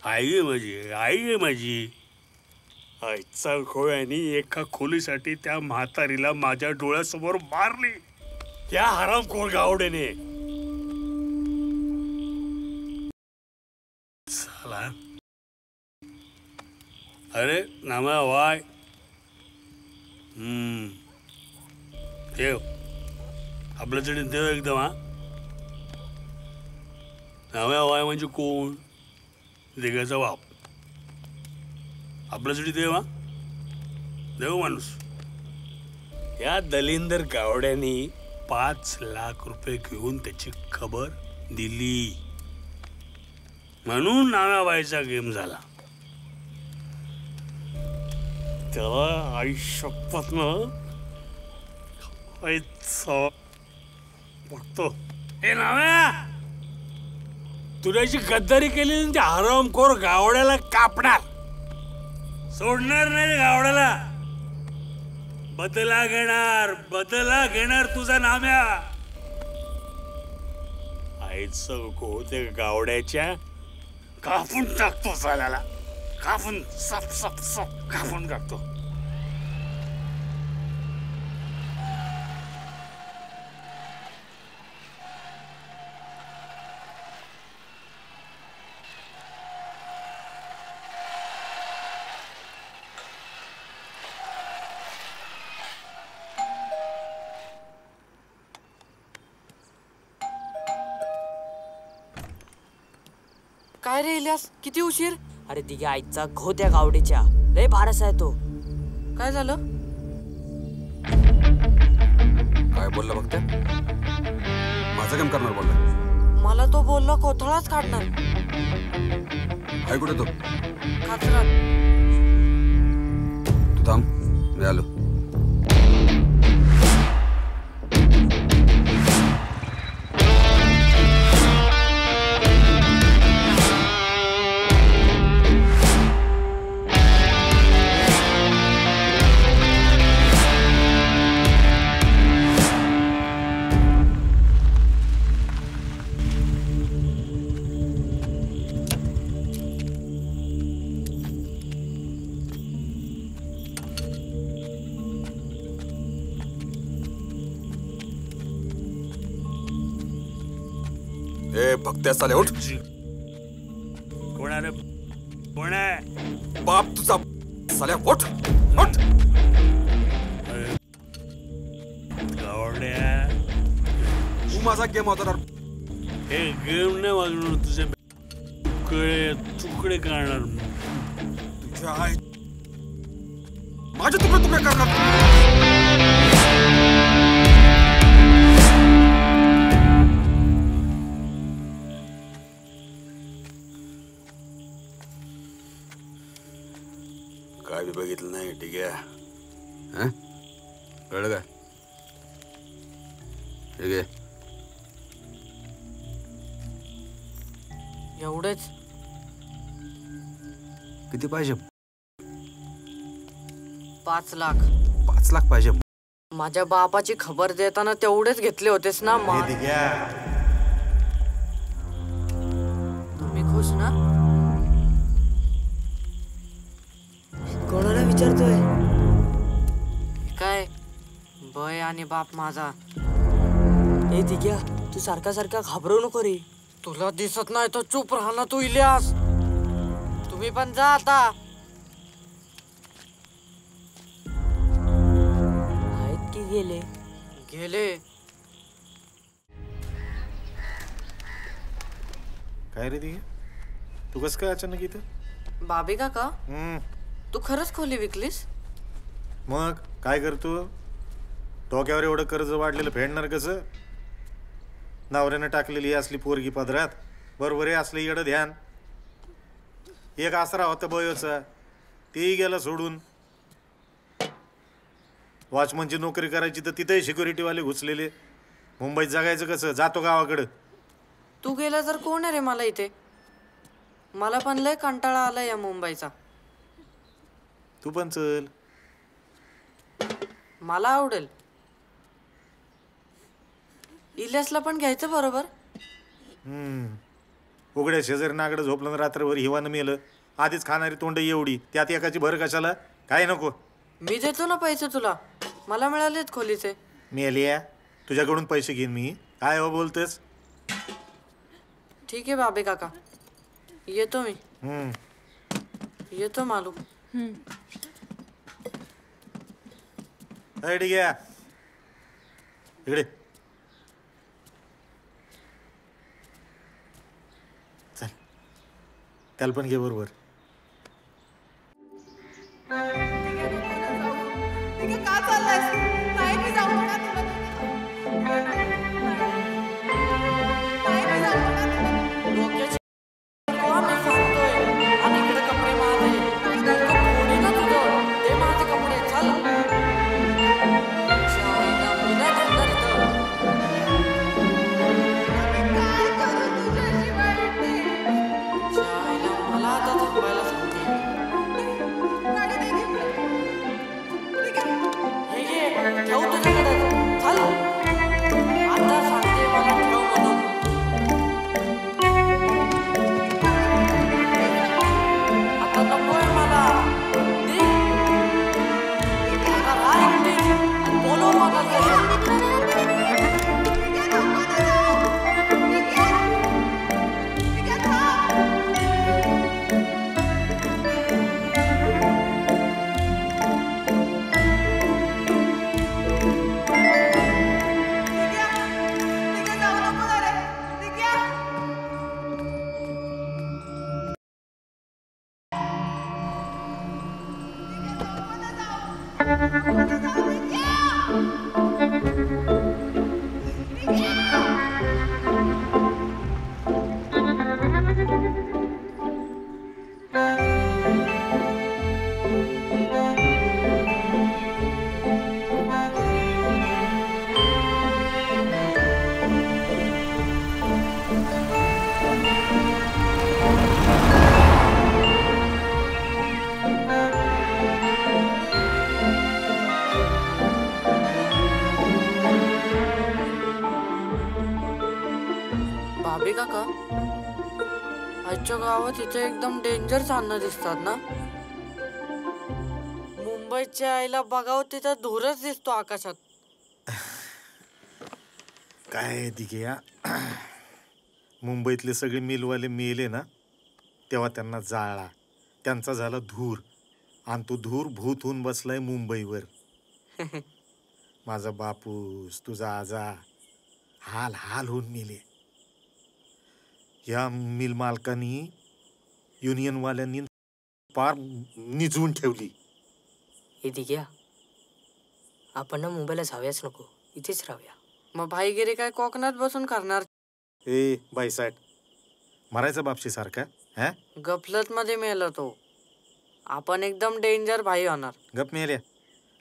आई आहे माझी, आई आहे माझी। आईचा खोयानी एका खोलीसाठी त्या म्हातारीला माझ्या डोळ्यासमोर मारली त्या हरामखोर गावडेने। साला अरे नामा वाय ठेव आपल्यासाठी देव एकदम। हा नामा वाय म्हणजे कोण? दिग्याचा बाप आपल्यासाठी देव। हा देव माणूस। या दलिंदर गावड्यानी 5 लाख रुपये घेऊन त्याची खबर दिली म्हणून नानाबाईचा गेम झाला। त्याला आई शपथ ना बघतो हे नाव्या तुझ्याची गद्दारी केली त्या हरामखोर गावड्याला कापणार, सोडणार नाही गावड्याला। बदला घेणार तुझा नाम्या। आईचं ते गावड्याच्या कापून टाकतो साल्याला, कापून सप सप सप कापून टाकतो। काय रे इलियास, किती उशीर? अरे तिघे आईचा घो त्या गावडीच्या, लय भारस आहे तो. काय झालं? काय बोलला बघते? माझं काम करणार बोलला. मला तो बोलला कोथळाच काढणार. आहे कुठे तो? काचरात. तू थांब, मी आलो. ए भक्त्या साले उठ. कोण आहे? कोण आहे? बाप तुझा साल्या उठ उठ. गावड्या, तू माझा गेम होता. हे गेम नाही वाजवणार, तुझे तुकडे तुकडे करणार. तुझ्या आई माझे तुकडे तुकडे करणार. काय बी बघितलं नाही. ठीक आहे, कळलं काय? ठीक आहे, एवढेच. किती पाहिजे? 5 लाख. 5 लाख पाहिजे. माझ्या बापाची खबर देताना तेवढेच घेतले होतेस ना. तुम्ही खुश ना? कोणाला विचारतोय? काय बय आणि बाप माझा. ए दिग्या, तू सारखा सारखा घाबरवू नको रे. तुला दिसत नाही तर चुप राहा ना तू इलियास. तुम्ही पण जा आता. आहेत की गेले? गेले. काय रे दिग्या, तू कसं काय अचानक इथं? बाबी काका, तू खरंच खोली विकलीस? मग काय करतो? डोक्यावर एवढं कर्ज वाढलेलं फेडणार कसं? नवऱ्यानं टाकलेली असली पोरगी पदरात, बरोबर आहे असलं येडं ध्यान. एक आसरा होता बयोचा, तेही गेला सोडून. वॉचमनची नोकरी करायची तर तिथेही सिक्युरिटीवाले घुसलेले. मुंबईत जगायचं कसं? जातो गावाकडं. तू गेला जर कोण आहे रे मला इथे? मला पण लय कंटाळा आला या मुंबईचा. तू पण चल. मला आवडेल. इलियासला पण घ्यायचं बरोबर. उघड्या शेजारी नागडं झोपलं रात्रभर हिवानं मेलं. आधीच खाणारी तोंड एवढी, त्यात एकाची भर कशाला? काय नको. मी देतो ना पैसे तुला. मला मिळालेत खोलीचे. मेलिया, तुझ्याकडून पैसे घेईन मी. काय हो बोलतेस? ठीक आहे बाबे काका, येतो मी. येतो मालू. ठीक आहे, इकडे चल. त्याला पण घे बरोबर. का चाललायस? नाही मी जाऊ नका. आणि इकडे कपडे माझे. कोणी ना तुझं ते माझे कपडे. चल. मला आता थांबायला सांगते. हे घे, ठेव तुझ्याकडे. चल. भाभी काका, आजच्या गावात इथे एकदम डेंजर चालणं दिसतात ना. मुंबईच्या आईला बघावं तिथं धूरच दिसतो आकाशात. काय दिघ्या, मुंबईतले सगळे मिलवाले मेले ना तेव्हा त्यांना जाळला, त्यांचा झाला धूर, आणि तो धूर भूत होऊन बसलाय मुंबईवर. माझा बापूस, तुझा आजा हाल हाल होऊन मेले. या मिल मालकांनी, युनियनवाल्यांनी पार निजवून ठेवली. इथे घ्या, आपण ना मुंबईला जाऊयाच नको, इथेच राहूया. मग भाईगिरी काय कोकणात बसून करणार? ए बाईसाठ, मरायचा बापशी सारखा हा? गफलत मध्ये मेला तो. आपण एकदम डेंजर भाई होणार. गप मेल्या,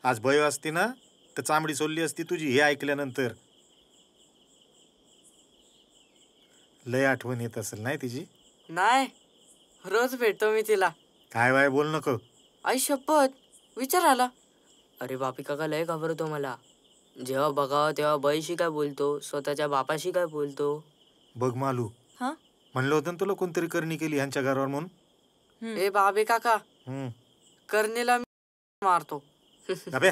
आज भय असती ना तर चांबडी सोडली असती तुझी हे ऐकल्यानंतर. लय आठवण येत असेल नाही तिची? नाही, रोज भेटतो मी तिला. काय वाय बोल नको. आई शपथ, विचार आला. अरे बापी काका लय घाबरतो मला. जेव्हा बघावं तेव्हा बाईशी काय बोलतो, स्वतःच्या बापाशी काय बोलतो. बघ मालू, हा? म्हणलं होतं ना तुला कोणतरी करणी केली ह्यांच्या घरावर म्हणून. ए बाबे काका, करणीला मी मारतो. अबे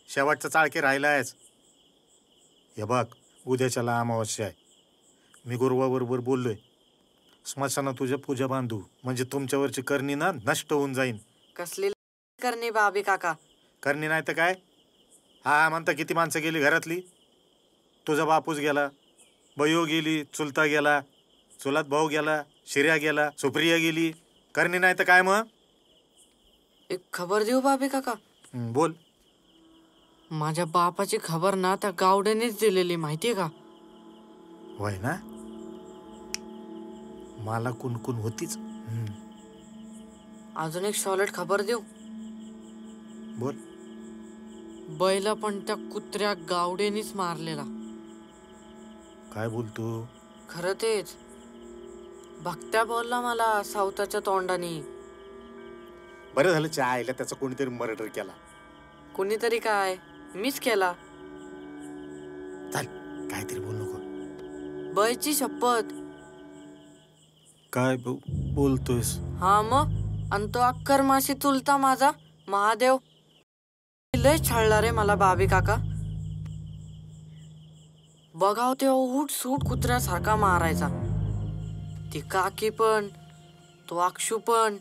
शेवटचा चाळके राहिलायच. हे बघ, उद्याच्याला अमावस्या आहे. मी गुरुवाबरोबर बोललोय, स्मशानात तुझ्या पूजा बांधू, म्हणजे तुमच्यावरची करणी ना नष्ट होऊन जाईन. कसली करणी बाबी काका? करणी नाही तर काय? हा म्हणता किती माणसं गेली घरातली. तुझा बापूस गेला, बयो गेली, चुलता गेला, चुलात भाऊ गेला, शिर्या गेला, सुप्रिया गेली. करणी नाही तर काय? मग एक खबर देऊ बाबी काका? बोल. माझ्या बापाची खबर ना त्या गावड्यानेच दिलेली, माहितीये का? होय ना, मला कुणकुण होतीच. अजून एक सॉलिड खबर देऊ? बोल. बैला पण त्या कुत्र्या गावडेनीच मारलेला. काय बोलतो? खरं तेच. भक्त्या बोलला मला सावताच्या तोंडानी. बरं झालं आईला त्याचा कोणीतरी मर्डर केला. कोणीतरी काय, मीच केला. चाल, काहीतरी बोल नको. बैची शपथ. काय बोलतोयस? हा मग, आणि तो अक्कर माशी चुलता माझा महादेव लय छळला रे मला बाबी काका. बघाव ते उठ सूट कुत्र्यासारखा मारायचा. ती काकी पण, तो अक्षू पण.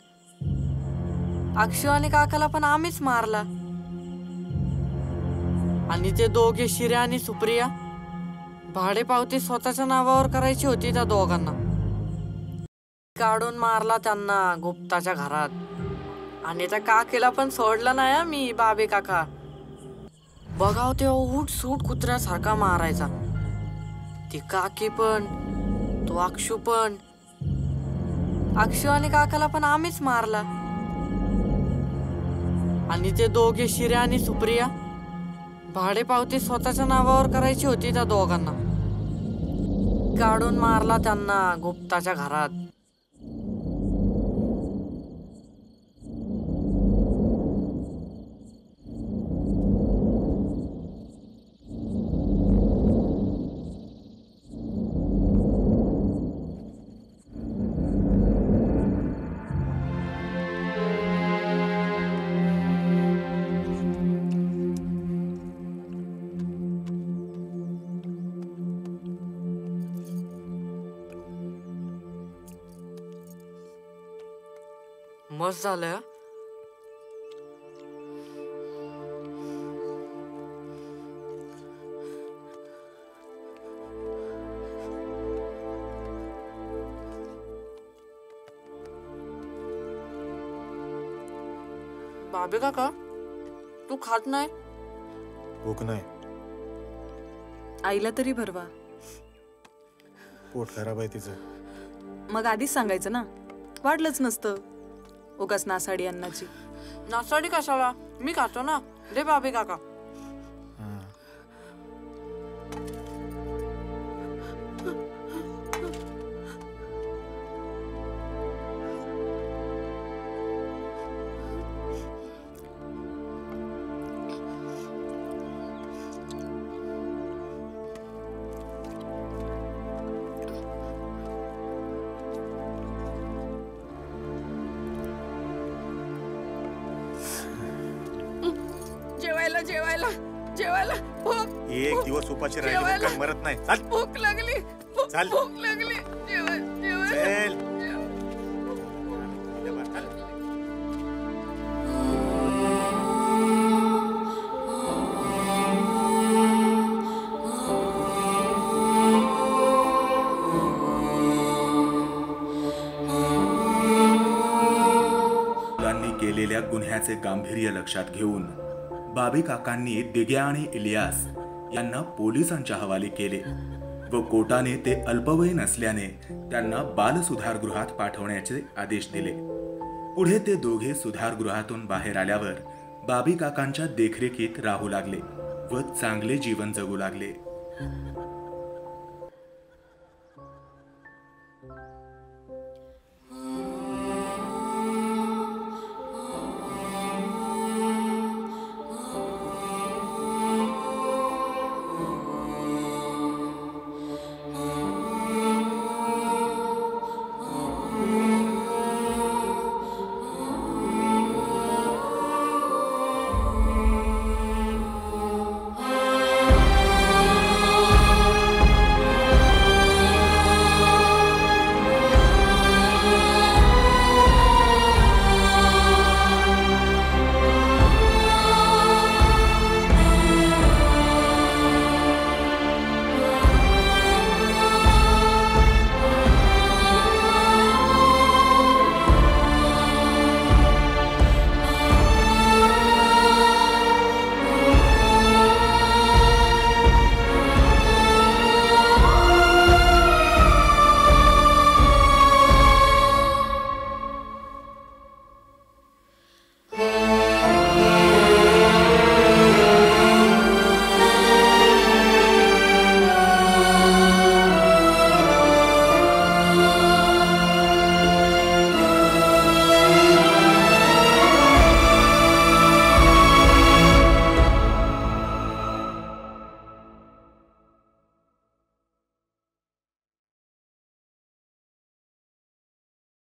अक्षू आणि काकाला पण आम्हीच मारला. आणि ते दोघे शिर्या आणि सुप्रिया, भाडे पावती स्वतःच्या नावावर करायची होती त्या दोघांना. काढून मारला त्यांना गुप्ताच्या घरात. आणि त्या काकीला पण सोडलं नाही मी बाबे काका. बघाव ते उठ सूट कुत्र्यासारखा मारायचा. ती काकी पण, तो अक्षू पण. अक्षू आणि काकाला पण आम्हीच मारला. आणि ते दोघे शिर्या आणि सुप्रिया, भाडे पावती स्वतःच्या नावावर करायची होती त्या दोघांना. काढून मारला त्यांना गुप्ताच्या घरात. मस्त झालं. बाबे काका, तू खात नाही? भूक नाही, आईला तरी भरवा. पोट खराब आहे तिचं. मग आधीच सांगायचं ना, वाढलंच नसतं उगाच नासाडी अन्नाची. नासाडी कशाला, मी खातो ना. दे भाभी काका. जेवायला जेवायला जेवायला भूक एक दिवस उपाशी राहिले काय मरत नाही. चाल भूक लागली. चाल. भूक लागली. जेवायला चल. केलेल्या गुन्ह्याचे गांभीर्य लक्षात घेऊन बाबी काकांनी दिग्या आणि इलियास यांना पोलिसांच्या हवाले केले व कोर्टाने ते अल्पवयीन असल्याने त्यांना बाल सुधारगृहात पाठवण्याचे आदेश दिले. पुढे ते दोघे सुधारगृहातून बाहेर आल्यावर बाबी काकांच्या देखरेखीत राहू लागले व चांगले जीवन जगू लागले.